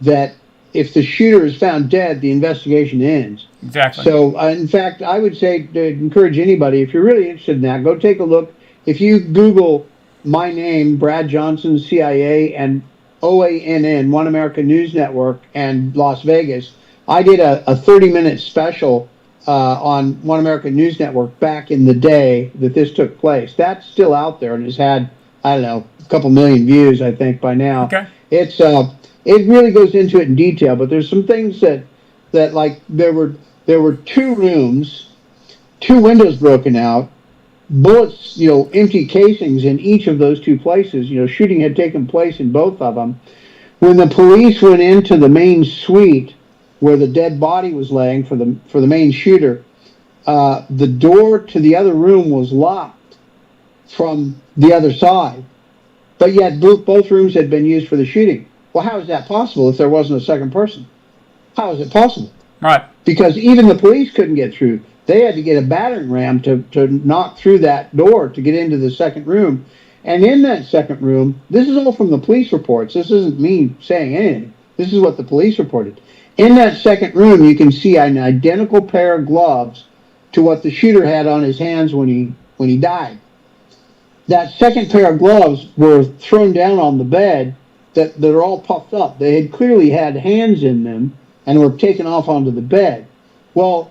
that if the shooter is found dead, the investigation ends. Exactly. So, in fact, I would say to encourage anybody, if you're really interested in that, go take a look. If you Google my name, Brad Johnson, CIA, and OANN, One American News Network, and Las Vegas, I did a 30-minute special on One American News Network back in the day that this took place. That's still out there and has had, I don't know, a couple million views, I think, by now. Okay. It really goes into it in detail, but there's some things that like there were 2 rooms, 2 windows broken out, bullets, empty casings in each of those 2 places. Shooting had taken place in both of them. When the police went into the main suite where the dead body was laying for the main shooter, the door to the other room was locked from the other side, but yet both rooms had been used for the shooting. Well, how is that possible if there wasn't a second person? How is it possible? Right. Because even the police couldn't get through. They had to get a battering ram to knock through that door to get into the second room. And in that second room, this is all from the police reports. This isn't me saying anything. This is what the police reported. In that second room, you can see an identical pair of gloves to what the shooter had on his hands when he died. That second pair of gloves were thrown down on the bed that are all puffed up. They had clearly had hands in them and were taken off onto the bed. Well,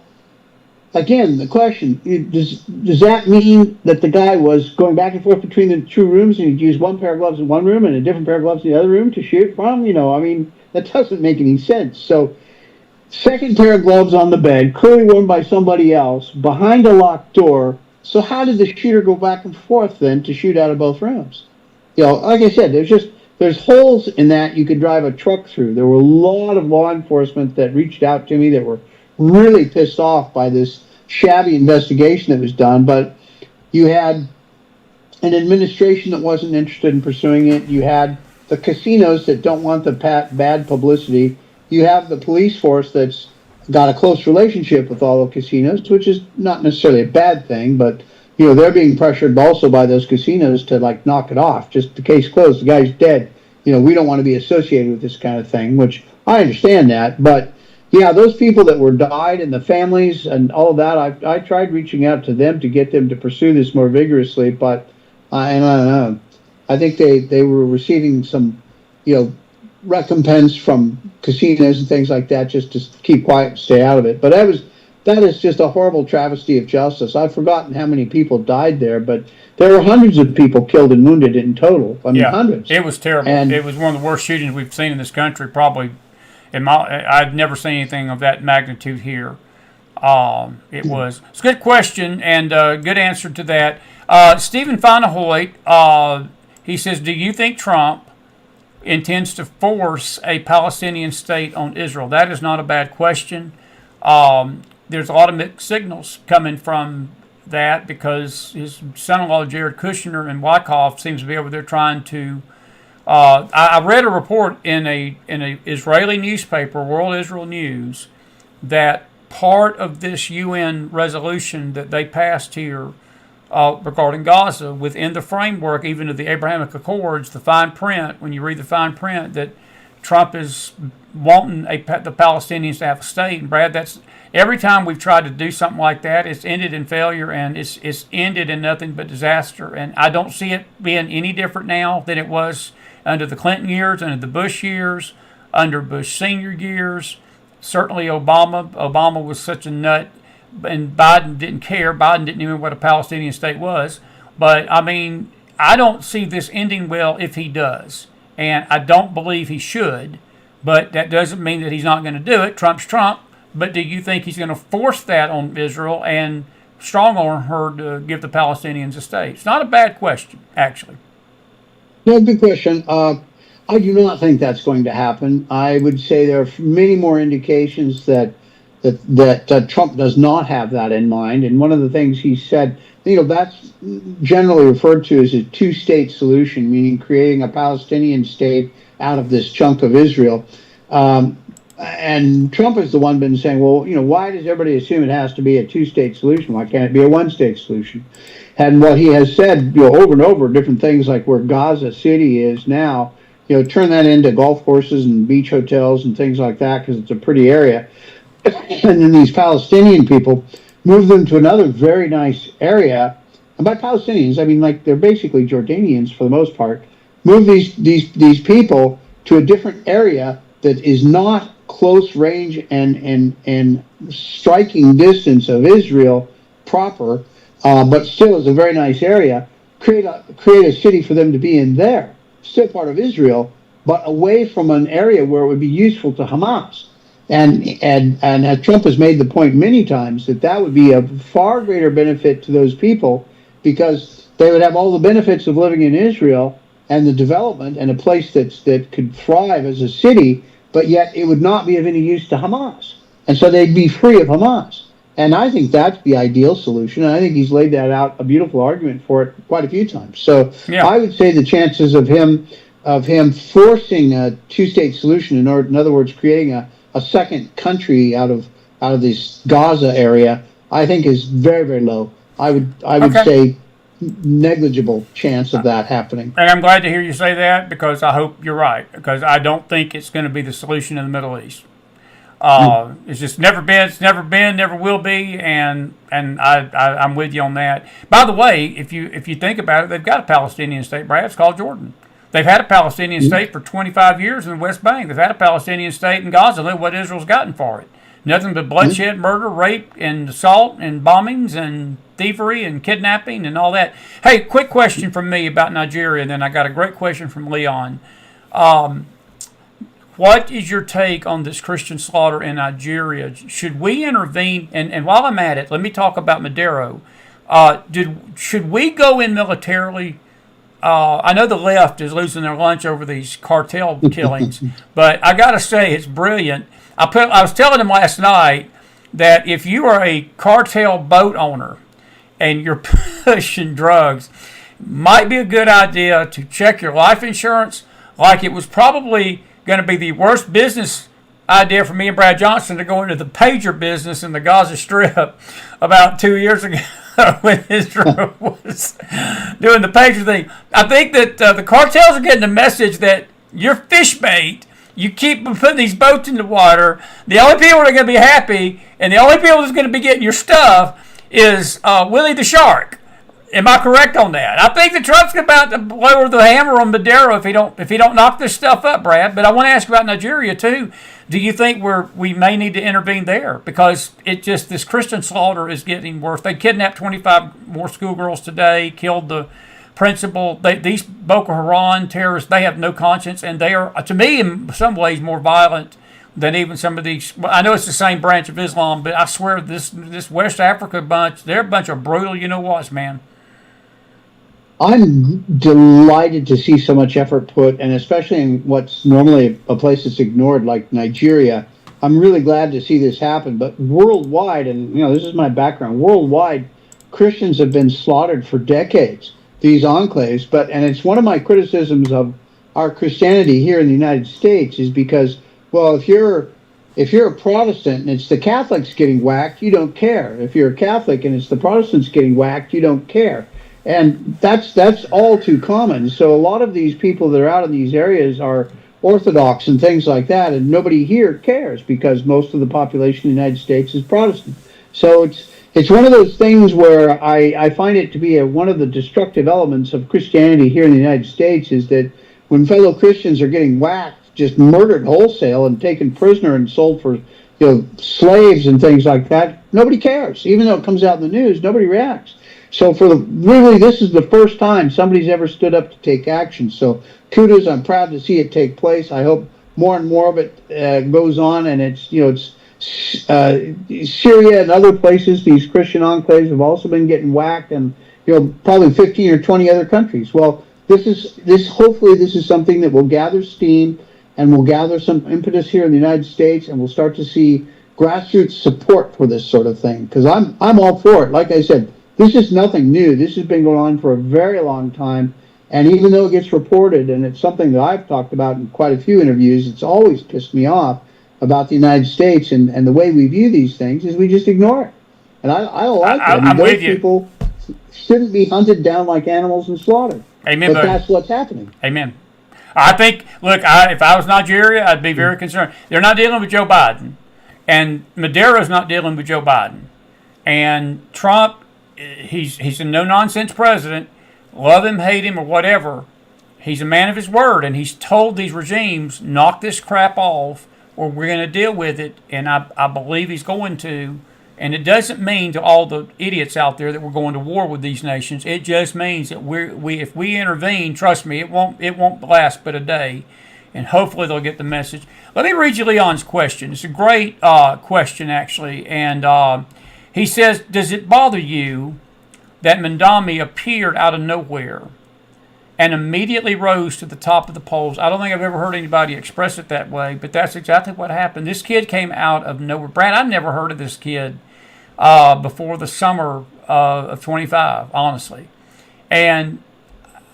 again, the question, does that mean that the guy was going back and forth between the 2 rooms and he'd use one pair of gloves in one room and a different pair of gloves in the other room to shoot from? That doesn't make any sense. So, second pair of gloves on the bed, clearly worn by somebody else, behind a locked door. So how did the shooter go back and forth then to shoot out of both rooms? Like I said, there's holes in that you could drive a truck through. There were a lot of law enforcement that reached out to me that were really pissed off by this shabby investigation that was done. But you had an administration that wasn't interested in pursuing it. You had the casinos that don't want the bad publicity. You have the police force that's got a close relationship with all the casinos, which is not necessarily a bad thing, but they're being pressured also by those casinos to knock it off. Just the case closed, the guy's dead. We don't want to be associated with this kind of thing, which I understand that, but Yeah, those people that were died and the families and all of that, I tried reaching out to them to get them to pursue this more vigorously, but and I don't know. I think they were receiving some, you know, recompense from casinos and things like that just to keep quiet and stay out of it. But that is just a horrible travesty of justice. I've forgotten how many people died there, but there were hundreds of people killed and wounded in total. I mean, Yeah, hundreds. it was terrible. And It was one of the worst shootings we've seen in this country, probably. I've never seen anything of that magnitude here. It's a good question and good answer to that. Stephen Fanahoyt, he says, do you think Trump intends to force a Palestinian state on Israel? That is not a bad question. There's a lot of mixed signals coming from that because his son-in-law Jared Kushner and Wyckoff seems to be over there trying to. I read a report in a Israeli newspaper, World Israel News, that part of this UN resolution that they passed here regarding Gaza, within the framework even of the Abrahamic Accords, the fine print, when you read the fine print, that Trump is wanting the Palestinians to have a state. And Brad, that's every time we've tried to do something like that, it's ended in failure and it's ended in nothing but disaster. And I don't see it being any different now than it was under the Clinton years, under the Bush years, under Bush senior years. Certainly Obama. Obama was such a nut, and Biden didn't care. Biden didn't even know what a Palestinian state was. But, I mean, I don't see this ending well if he does. And I don't believe he should. But that doesn't mean that he's not going to do it. Trump's Trump. But do you think he's going to force that on Israel and strong arm her to give the Palestinians a state? It's not a bad question, actually. no, good question. I do not think that's going to happen. I would say there are many more indications that Trump does not have that in mind. And one of the things he said, that's generally referred to as a two-state solution, meaning creating a Palestinian state out of this chunk of Israel. And Trump is the one been saying, well, why does everybody assume it has to be a two-state solution? Why can't it be a one-state solution? And what he has said, over and over, different things like where Gaza City is now, turn that into golf courses and beach hotels and things like that because it's a pretty area. And then these Palestinian people move them to another very nice area. And by Palestinians, I mean like they're basically Jordanians for the most part. Move these people to a different area that is not close range and striking distance of Israel proper, but still is a very nice area. Create a city for them to be in there, still part of Israel, but away from an area where it would be useful to Hamas. And Trump has made the point many times that would be a far greater benefit to those people because they would have all the benefits of living in Israel and the development and a place that could thrive as a city, but yet it would not be of any use to Hamas. And so they'd be free of Hamas. And I think that's the ideal solution. And I think he's laid that out, a beautiful argument for it quite a few times. So yeah. I would say the chances of him forcing a two-state solution, in other words, creating a second country out of this Gaza area, I think is very, very low. I would say negligible chance of that happening. And I'm glad to hear you say that because I hope you're right because I don't think it's going to be the solution in the Middle East. It's just never been, never will be, and I'm with you on that. By the way, if you think about it, they've got a Palestinian state, Brad. It's called Jordan. They've had a Palestinian state for 25 years in the West Bank. They've had a Palestinian state in Gaza. Look what Israel's gotten for it. Nothing but bloodshed, murder, rape, and assault, and bombings, and thievery, and kidnapping, and all that. Hey, quick question from me about Nigeria, and then I got a great question from Leon. What is your take on this Christian slaughter in Nigeria? Should we intervene? And while I'm at it, let me talk about Maduro. Should we go in militarily? I know the left is losing their lunch over these cartel killings, but I got to say it's brilliant. I was telling him last night that if you are a cartel boat owner and you're pushing drugs, might be a good idea to check your life insurance. Like it was probably going to be the worst business idea for me and Brad Johnson to go into the pager business in the Gaza Strip about 2 years ago when Israel was doing the pager thing. I think that the cartels are getting the message that you're fish bait You keep putting these boats in the water. The only people that are going to be happy, and the only people that's going to be getting your stuff, is Willie the Shark. Am I correct on that? I think that Trump's about to lower the hammer on Maduro if he don't knock this stuff up, Brad. But I want to ask about Nigeria too. Do you think we may need to intervene there because this Christian slaughter is getting worse? They kidnapped 25 more schoolgirls today, killed the principal. These Boko Haram terrorists, they have no conscience, and they are, to me, in some ways, more violent than even some of these. I know it's the same branch of Islam, but I swear this West Africa bunch, they're a bunch of brutal, you know what, man. I'm delighted to see so much effort put, and especially in what's normally a place that's ignored like Nigeria. I'm really glad to see this happen. But worldwide, and this is my background, worldwide, Christians have been slaughtered for decades, these enclaves. And it's one of my criticisms of our Christianity here in the United States is because, well, if you're a Protestant and it's the Catholics getting whacked, you don't care. If you're a Catholic and it's the Protestants getting whacked, you don't care. And that's all too common. So a lot of these people that are out in these areas are Orthodox and things like that, and nobody here cares because most of the population in the United States is Protestant. So it's one of those things where I find it to be one of the destructive elements of Christianity here in the United States is that when fellow Christians are getting whacked, just murdered wholesale and taken prisoner and sold for slaves and things like that, nobody cares. Even though it comes out in the news, nobody reacts. So really, this is the first time somebody's ever stood up to take action. So kudos, I'm proud to see it take place. I hope more and more of it goes on, and it's Syria and other places. These Christian enclaves have also been getting whacked, and probably 15 or 20 other countries. Well, hopefully this is something that will gather steam and will gather some impetus here in the United States, and we'll start to see grassroots support for this sort of thing. Because I'm all for it. Like I said. This is nothing new. This has been going on for a very long time. And even though it gets reported, and it's something that I've talked about in quite a few interviews, it's always pissed me off about the United States and the way we view these things is we just ignore it. And I don't like it. I'm those with you. People shouldn't be hunted down like animals and slaughtered. Amen. But that's what's happening. Amen. I think, look, if I was Nigeria, I'd be very concerned. They're not dealing with Joe Biden. And Maduro's not dealing with Joe Biden. And Trump, he's a no-nonsense president. Love him, hate him, or whatever. He's a man of his word, and he's told these regimes, knock this crap off, or we're going to deal with it, and I believe he's going to. And it doesn't mean to all the idiots out there that we're going to war with these nations. It just means that if we intervene, trust me, it won't last but a day, and hopefully they'll get the message. Let me read you Leon's question. It's a great question, actually, and he says, does it bother you that Mandami appeared out of nowhere and immediately rose to the top of the polls? I don't think I've ever heard anybody express it that way, but that's exactly what happened. This kid came out of nowhere. Brad, I never heard of this kid before the summer of 25, honestly. And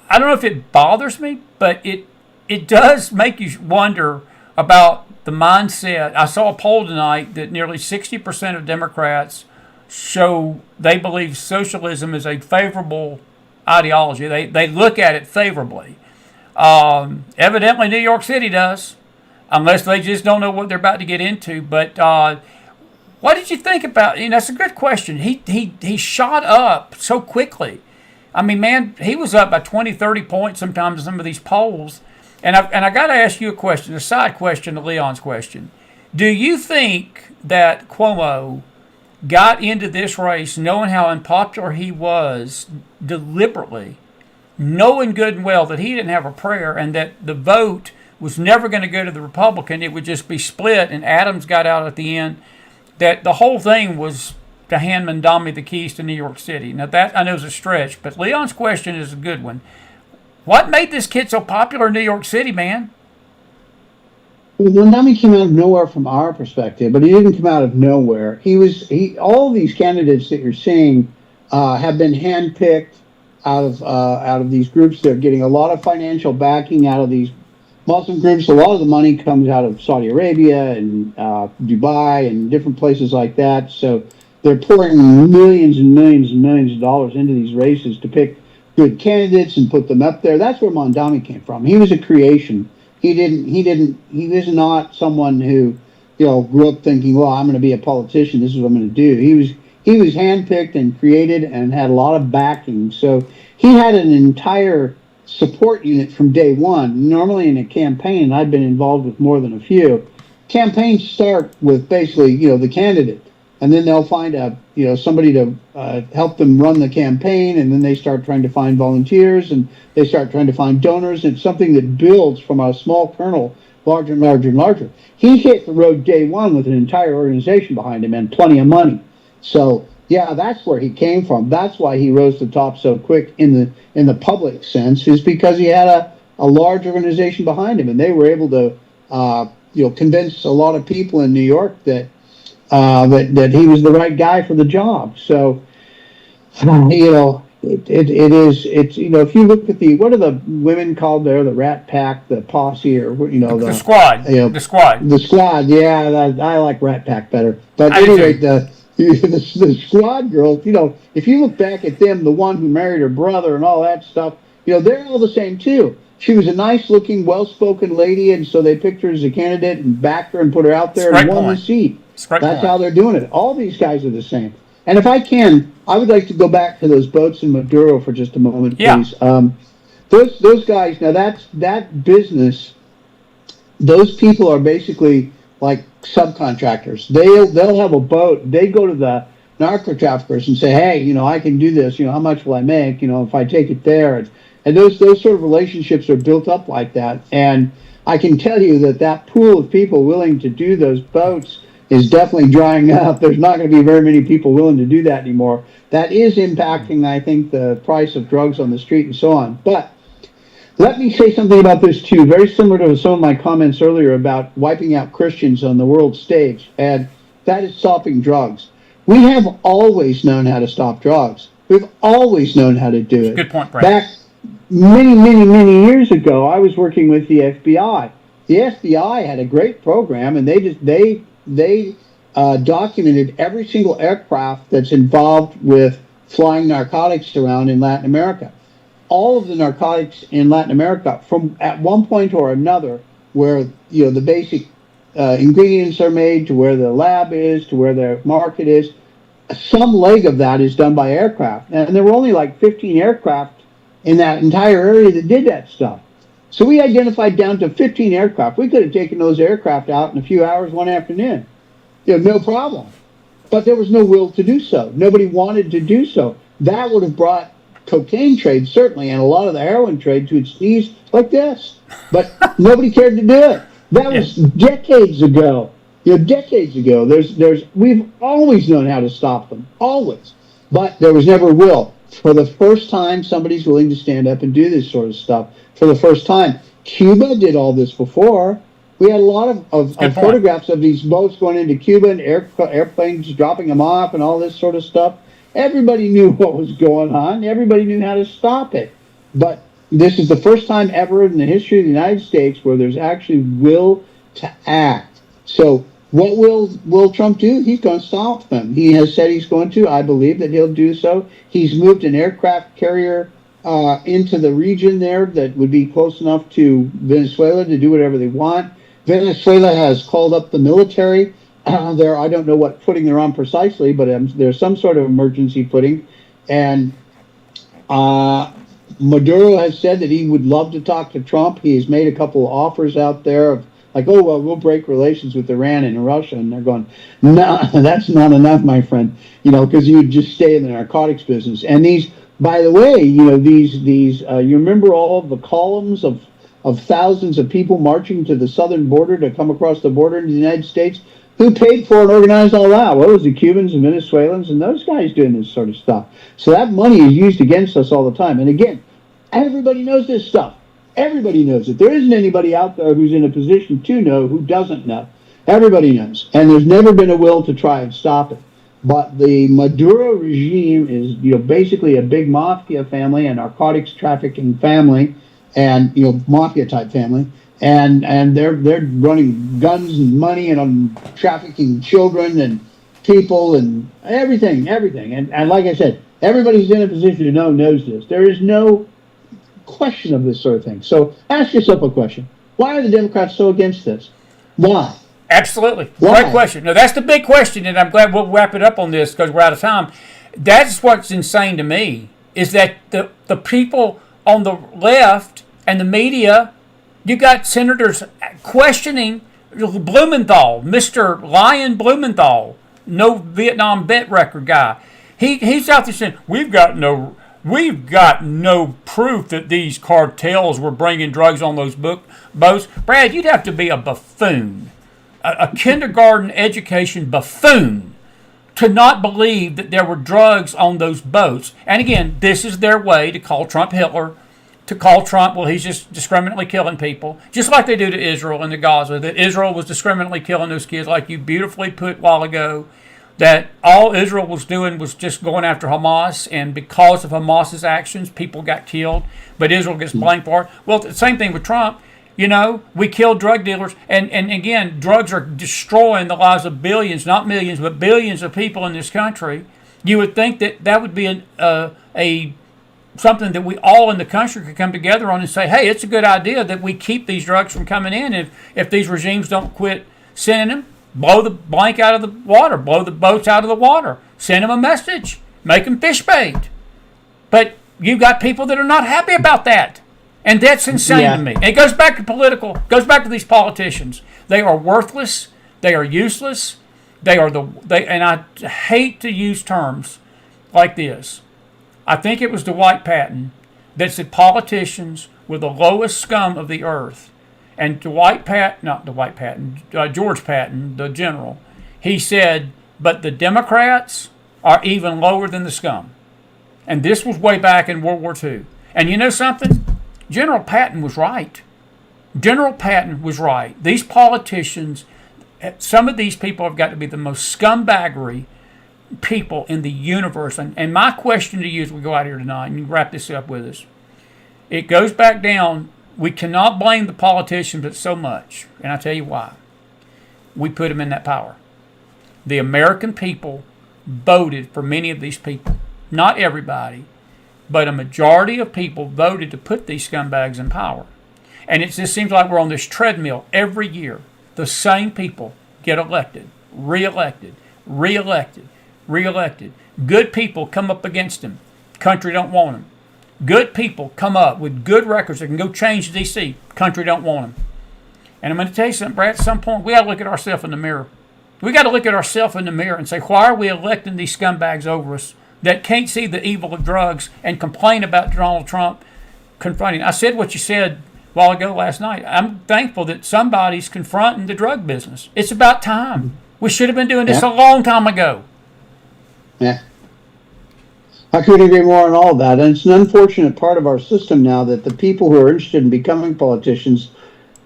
I don't know if it bothers me, but it does make you wonder about the mindset. I saw a poll tonight that nearly 60% of Democrats show they believe socialism is a favorable ideology. They look at it favorably. Evidently, New York City does, unless they just don't know what they're about to get into. But what did you think about? That's a good question. He shot up so quickly. I mean, man, he was up by 20, 30 points sometimes in some of these polls. And I got to ask you a question, a side question to Leon's question. Do you think that Cuomo got into this race knowing how unpopular he was deliberately, knowing good and well that he didn't have a prayer and that the vote was never going to go to the Republican, it would just be split, and Adams got out at the end, that the whole thing was to hand Mandami the keys to New York City? Now that I know is a stretch, but Leon's question is a good one. What made this kid so popular in New York City, man? Mandami came out of nowhere from our perspective, but he didn't come out of nowhere. All these candidates that you're seeing have been handpicked out of these groups. They're getting a lot of financial backing out of these Muslim groups. A lot of the money comes out of Saudi Arabia and Dubai and different places like that. So they're pouring millions and millions and millions of dollars into these races to pick good candidates and put them up there. That's where Mandami came from. He was a creation. He was not someone who, grew up thinking, well, I'm going to be a politician. This is what I'm going to do. He was handpicked and created and had a lot of backing. So he had an entire support unit from day one. Normally in a campaign, and I've been involved with more than a few, campaigns start with basically, the candidate, and then they'll find somebody to help them run the campaign, and then they start trying to find volunteers, and they start trying to find donors. It's something that builds from a small kernel larger and larger and larger. He hit the road day one with an entire organization behind him and plenty of money. So yeah, that's where he came from. That's why he rose to the top so quick in the public sense, is because he had a large organization behind him, and they were able to convince a lot of people in New York that that he was the right guy for the job. So it's if you look at what are the women called there, the Rat Pack, the posse, or the squad, the squad. Yeah, I like Rat Pack better. But anyway, the squad girls, if you look back at them, the one who married her brother and all that stuff, they're all the same too. She was a nice-looking, well-spoken lady, and so they picked her as a candidate and backed her and put her out there and won the seat. That's how they're doing it. All these guys are the same. And if I can, I would like to go back to those boats in Maduro for just a moment, please. Yeah. Those guys, now that business, those people are basically like subcontractors. They'll have a boat. They go to the narco traffickers and say, hey, I can do this. How much will I make? If I take it there. And those sort of relationships are built up like that. And I can tell you that pool of people willing to do those boats is definitely drying up. There's not going to be very many people willing to do that anymore. That is impacting, I think, the price of drugs on the street and so on. But let me say something about this, too, very similar to some of my comments earlier about wiping out Christians on the world stage, and that is stopping drugs. We have always known how to stop drugs. We've always known how to do it. Good point, Brad. Back many, many, many years ago, I was working with the FBI. The FBI had a great program, and they documented every single aircraft that's involved with flying narcotics around in Latin America. All of the narcotics in Latin America, from at one point or another, where the basic ingredients are made, to where the lab is, to where the market is, some leg of that is done by aircraft. And there were only like 15 aircraft in that entire area that did that stuff. So we identified down to 15 aircraft. We could have taken those aircraft out in a few hours one afternoon. No problem. But there was no will to do so. Nobody wanted to do so. That would have brought cocaine trade, certainly, and a lot of the heroin trade to its knees like this. But nobody cared to do it. That was decades ago. Decades ago. We've always known how to stop them. Always. But there was never will. For the first time, somebody's willing to stand up and do this sort of stuff. For the first time. Cuba did all this before. We had a lot of photographs of these boats going into Cuba and airplanes dropping them off and all this sort of stuff. Everybody knew what was going on. Everybody knew how to stop it. But this is the first time ever in the history of the United States where there's actually will to act. So what will Trump do? He's going to stop them. He has said he's going to. I believe that he'll do so. He's moved an aircraft carrier into the region there that would be close enough to Venezuela to do whatever they want. Venezuela has called up the military. There, I don't know what footing they're on precisely, but there's some sort of emergency footing. And Maduro has said that he would love to talk to Trump. He's made a couple of offers out there of like, oh, well, we'll break relations with Iran and Russia. And they're going, no, that's not enough, my friend, because you would just stay in the narcotics business. And these, by the way, these you remember all of the columns of thousands of people marching to the southern border to come across the border into the United States? Who paid for and organized all that? Well, it was the Cubans and Venezuelans and those guys doing this sort of stuff. So that money is used against us all the time. And again, everybody knows this stuff. Everybody knows it. There isn't anybody out there who's in a position to know who doesn't know. Everybody knows. And there's never been a will to try and stop it. But the Maduro regime is, basically a big mafia family, a narcotics trafficking family, and mafia type family, and they're running guns and money and trafficking children and people and everything. And like I said, everybody's in a position to know knows this. There is no question of this sort of thing. So ask yourself a question. Why are the Democrats so against this? Why? Absolutely. Why? Great question. No, that's the big question, and I'm glad we'll wrap it up on this because we're out of time. That's what's insane to me is that the people on the left and the media, you got senators questioning Blumenthal, Mr. Lion Blumenthal, no Vietnam vet record guy. He's out there saying we've got no proof that these cartels were bringing drugs on those boats. Brad, you'd have to be a buffoon, a kindergarten education buffoon, to not believe that there were drugs on those boats. And again, this is their way to call Trump Hitler, to call Trump, well, he's just discriminately killing people, just like they do to Israel and to Gaza, that Israel was discriminately killing those kids, like you beautifully put a while ago, that all Israel was doing was just going after Hamas, and because of Hamas's actions, people got killed, but Israel gets blamed for it. Well, the same thing with Trump. You know, we killed drug dealers, and again, drugs are destroying the lives of billions, not millions, but billions of people in this country. You would think that would be a something that we all in the country could come together on and say, hey, it's a good idea that we keep these drugs from coming in. If these regimes don't quit sending them, blow the blank out of the water, blow the boats out of the water, send them a message, make them fish bait. But you've got people that are not happy about that. And that's insane to me. And it goes back to goes back to these politicians. They are worthless. They are useless. And I hate to use terms like this. I think it was George Patton, the general, he said, but the Democrats are even lower than the scum. And this was way back in World War II. And you know something? General Patton was right. These politicians, some of these people have got to be the most scumbaggery people in the universe. And my question to you as we go out here tonight, and you wrap this up with us, it goes back down. We cannot blame the politicians but so much, and I'll tell you why. We put them in that power. The American people voted for many of these people. Not everybody, but a majority of people voted to put these scumbags in power. And it just seems like we're on this treadmill every year. The same people get elected, reelected, reelected, reelected. Good people come up against them. Country don't want them. Good people come up with good records that can go change D.C. Country don't want them. And I'm going to tell you something, Brad, at some point we got to look at ourselves in the mirror. We got to look at ourselves in the mirror and say, why are we electing these scumbags over us that can't see the evil of drugs and complain about Donald Trump confronting? I said what you said a while ago last night. I'm thankful that somebody's confronting the drug business. It's about time. We should have been doing this a long time ago. Yeah. I couldn't agree more on all that. And it's an unfortunate part of our system now that the people who are interested in becoming politicians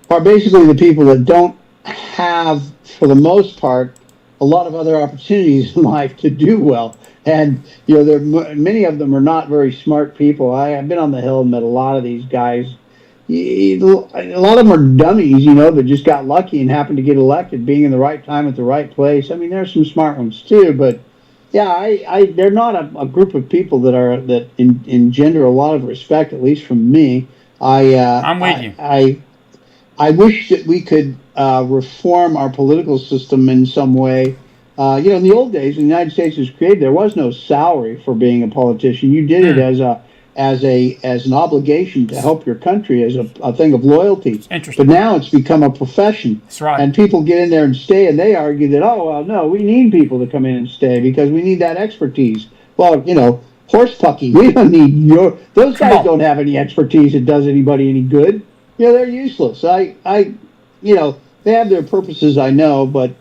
are basically the people that don't have, for the most part, a lot of other opportunities in life to do well. And, you know, many of them are not very smart people. I've been on the Hill and met a lot of these guys. A lot of them are dummies, you know, that just got lucky and happened to get elected, being in the right time at the right place. I mean, there's some smart ones too, but yeah, they're not a group of people that engender a lot of respect, at least from me. I'm with you. I wish that we could reform our political system in some way. You know, in the old days, when the United States was created, there was no salary for being a politician. You did it as an obligation to help your country, as a thing of loyalty. Interesting. But now it's become a profession. That's right. And people get in there and stay, and they argue that, oh, well, no, we need people to come in and stay because we need that expertise. Well, you know, horse pucky. We don't need those guys don't have any expertise that does anybody any good. You know, they're useless. You know, they have their purposes, I know, but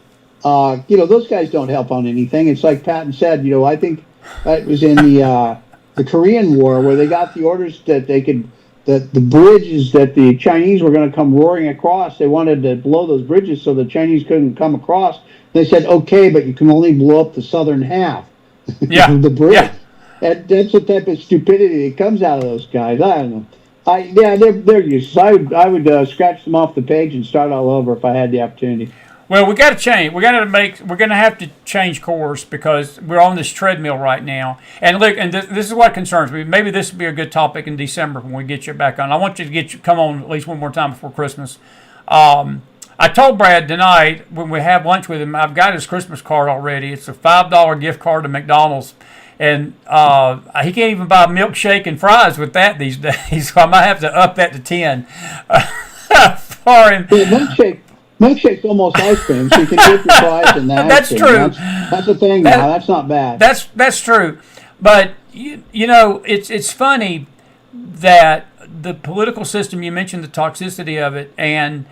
you know, those guys don't help on anything. It's like Patton said, you know, I think it was in the Korean War where they got the orders that the bridges that the Chinese were going to come roaring across, they wanted to blow those bridges so the Chinese couldn't come across. They said, okay, but you can only blow up the southern half of the bridge. Yeah. And that's the type of stupidity that comes out of those guys. I don't know. They're useless. I would scratch them off the page and start all over if I had the opportunity. Well, we got to change. We're going to have to change course because we're on this treadmill right now. And look, and this is what concerns me. Maybe this would be a good topic in December when we get you back on. I want you to come on at least one more time before Christmas. I told Brad tonight when we have lunch with him, I've got his Christmas card already. It's a $5 gift card to McDonald's. And he can't even buy a milkshake and fries with that these days. So I might have to up that to 10 for him. Milkshake's almost ice cream, so you can dip your fries in that. That's true. That's the thing now. That's not bad. That's true. But, you know, it's funny that the political system, you mentioned the toxicity of it, and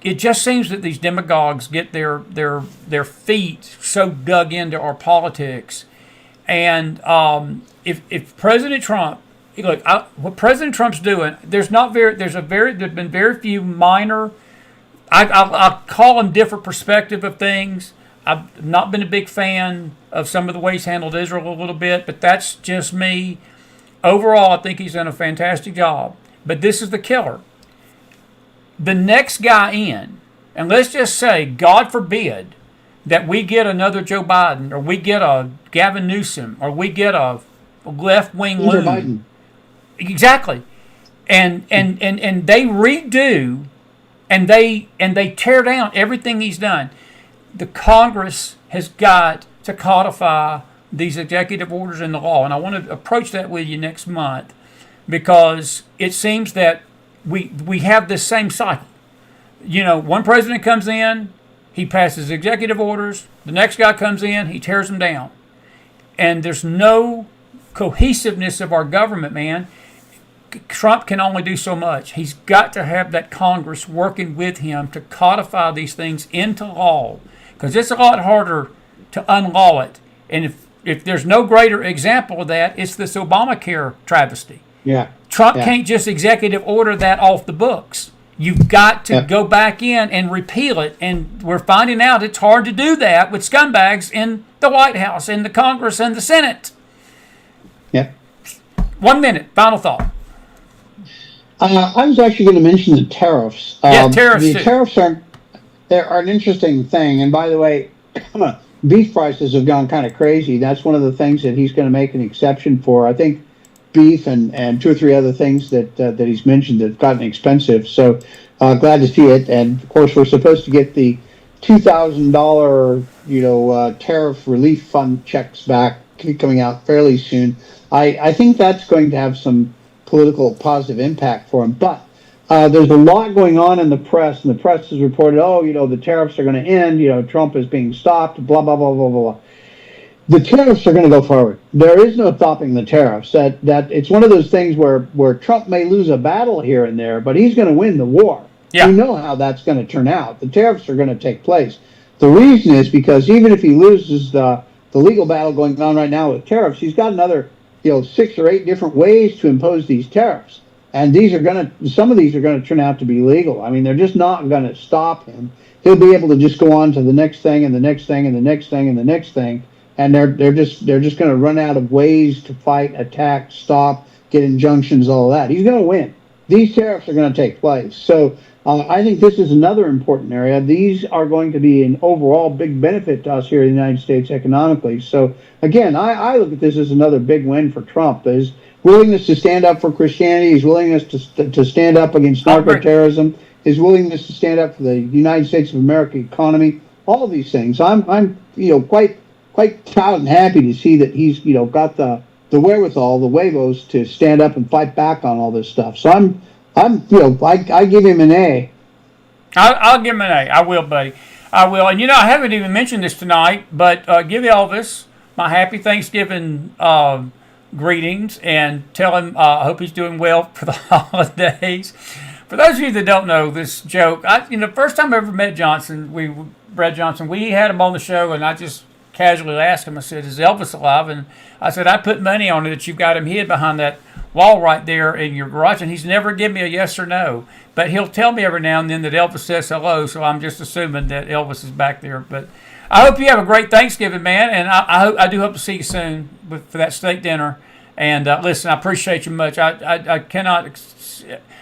it just seems that these demagogues get their feet so dug into our politics. And if President Trump, look, what President Trump's doing, there's been very few minor. I'll call them different perspective of things. I've not been a big fan of some of the ways he's handled Israel a little bit, but that's just me. Overall, I think he's done a fantastic job. But this is the killer. The next guy in, and let's just say, God forbid, that we get another Joe Biden, or we get a Gavin Newsom, or we get a left-wing loon. Biden. Exactly. And they redo and they tear down everything he's done. The Congress has got to codify these executive orders in the law, and I want to approach that with you next month because it seems that we have this same cycle. You know, one president comes in, he passes executive orders. The next guy comes in, he tears them down, and there's no cohesiveness of our government, man. Trump can only do so much. He's got to have that Congress working with him to codify these things into law, because it's a lot harder to unlaw it. And if there's no greater example of that, it's this Obamacare travesty. Yeah. Trump can't just executive order that off the books. You've got to go back in and repeal it. And we're finding out it's hard to do that with scumbags in the White House, in the Congress, and the Senate. Yeah. 1 minute, final thought. I was actually going to mention the tariffs. Tariffs. The tariffs are an interesting thing. And by the way, beef prices have gone kind of crazy. That's one of the things that he's going to make an exception for. I think beef and two or three other things that he's mentioned that have gotten expensive. So glad to see it. And of course, we're supposed to get the $2,000 tariff relief fund checks back coming out fairly soon. I think that's going to have some political positive impact for him. But there's a lot going on in the press, and the press has reported, the tariffs are going to end, Trump is being stopped, blah, blah, blah, blah, blah. The tariffs are going to go forward. There is no stopping the tariffs. That it's one of those things where Trump may lose a battle here and there, but he's going to win the war. Yeah. You know how that's going to turn out. The tariffs are going to take place. The reason is because even if he loses the legal battle going on right now with tariffs, he's got another 6 or 8 different ways to impose these tariffs. And some of these are going to turn out to be legal. I mean, they're just not going to stop him. He'll be able to just go on to the next thing and the next thing and the next thing and the next thing. And they're just going to run out of ways to fight, attack, stop, get injunctions, all of that. He's going to win. These tariffs are going to take place. So I think this is another important area. These are going to be an overall big benefit to us here in the United States economically. So again, I look at this as another big win for Trump. His willingness to stand up for Christianity, his willingness to stand up against narco-terrorism, his willingness to stand up for the United States of America economy, all of these things. I'm quite proud and happy to see that he's got the wherewithal, the huevos to stand up and fight back on all this stuff. So I give him an A. I'll give him an A. I will, buddy. I will. And I haven't even mentioned this tonight, but give Elvis my happy Thanksgiving greetings and tell him I hope he's doing well for the holidays. For those of you that don't know this joke, first time I ever met Brad Johnson, we had him on the show, and I just casually asked him, I said, is Elvis alive? And I said, I put money on it that you've got him hid behind that wall right there in your garage. And he's never given me a yes or no. But he'll tell me every now and then that Elvis says hello, so I'm just assuming that Elvis is back there. But I hope you have a great Thanksgiving, man. And I do hope to see you soon for that steak dinner. And listen, I appreciate you much. I cannot,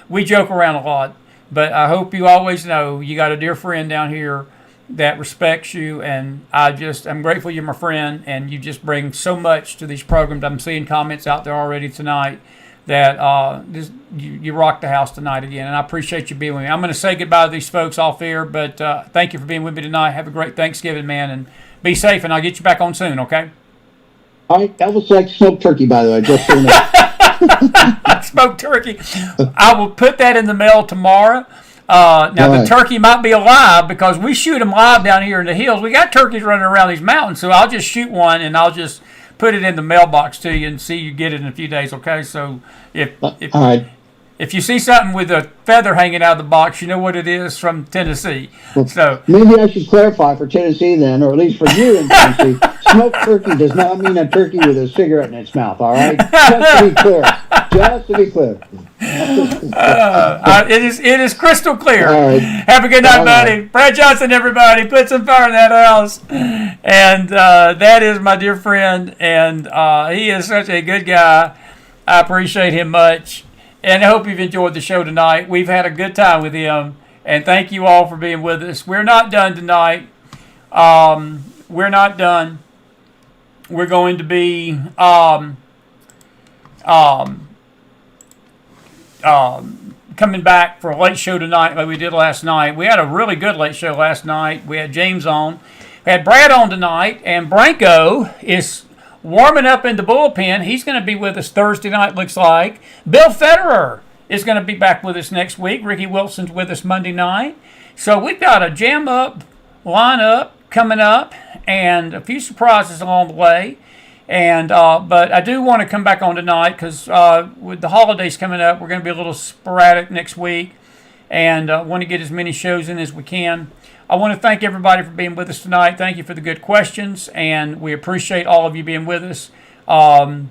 we joke around a lot. But I hope you always know you got a dear friend down here that respects you, and I'm grateful you're my friend, and you just bring so much to these programs. I'm seeing comments out there already tonight that you rocked the house tonight again, and I appreciate you being with me. I'm going to say goodbye to these folks off air, but thank you for being with me tonight. Have a great Thanksgiving, man, and be safe, and I'll get you back on soon, okay? All right, that was like smoked turkey, by the way, just so you know. Smoked turkey. I will put that in the mail tomorrow. Now, the turkey might be alive because we shoot them live down here in the hills. We got turkeys running around these mountains, so I'll just shoot one and I'll just put it in the mailbox to you and see you get it in a few days, okay? So if all right. If you see something with a feather hanging out of the box, you know what it is from Tennessee. So maybe I should clarify for Tennessee then, or at least for you in Tennessee, smoked turkey does not mean a turkey with a cigarette in its mouth, all right? Just to be clear. Just to be clear. It is crystal clear. All right. Have a good night, buddy. Brad Johnson, everybody. Put some fire in that house. And that is my dear friend, and he is such a good guy. I appreciate him much. And I hope you've enjoyed the show tonight. We've had a good time with him. And thank you all for being with us. We're not done tonight. We're not done. We're going to be coming back for a late show tonight like we did last night. We had a really good late show last night. We had James on. We had Brad on tonight. And Branko is warming up in the bullpen. He's going to be with us Thursday night, looks like. Bill Federer is going to be back with us next week. Ricky Wilson's with us Monday night. So we've got a jam-up lineup coming up and a few surprises along the way. And but I do want to come back on tonight because with the holidays coming up, we're going to be a little sporadic next week. And want to get as many shows in as we can. I want to thank everybody for being with us tonight. Thank you for the good questions, and we appreciate all of you being with us. The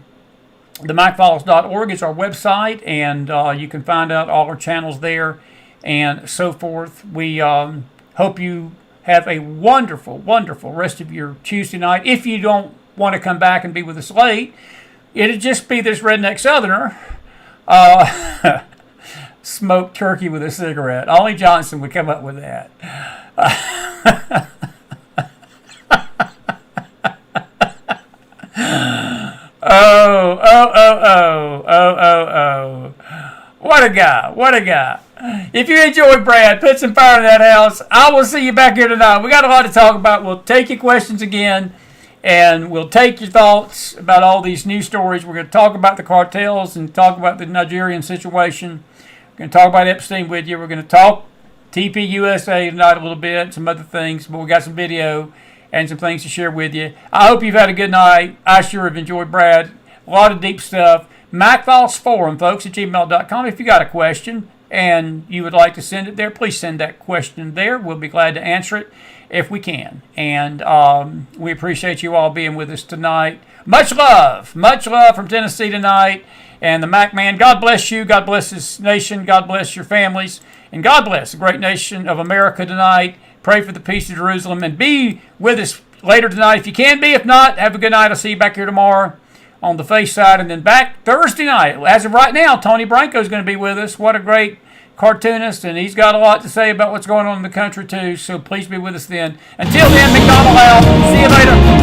McFiles.org is our website, and you can find out all our channels there and so forth. We hope you have a wonderful, wonderful rest of your Tuesday night. If you don't want to come back and be with us late, it'll just be this redneck Southerner. Smoked turkey with a cigarette. Ollie Johnson would come up with that. Oh. What a guy. What a guy. If you enjoyed Brad, put some fire in that house. I will see you back here tonight. We got a lot to talk about. We'll take your questions again, and we'll take your thoughts about all these news stories. We're going to talk about the cartels and talk about the Nigerian situation. We're going to talk about Epstein with you. We're going to talk TPUSA tonight a little bit, some other things, but we got some video and some things to share with you. I hope you've had a good night. I sure have enjoyed Brad. A lot of deep stuff. McFiles Forum, folks, at gmail.com. If you got a question and you would like to send it there, please send that question there. We'll be glad to answer it if we can. And we appreciate you all being with us tonight. Much love from Tennessee tonight. And the Mac Man, God bless you. God bless this nation. God bless your families. And God bless the great nation of America tonight. Pray for the peace of Jerusalem. And be with us later tonight if you can be. If not, have a good night. I'll see you back here tomorrow on the face side. And then back Thursday night. As of right now, Tony Branko is going to be with us. What a great cartoonist. And he's got a lot to say about what's going on in the country, too. So please be with us then. Until then, McDonald out. See you later.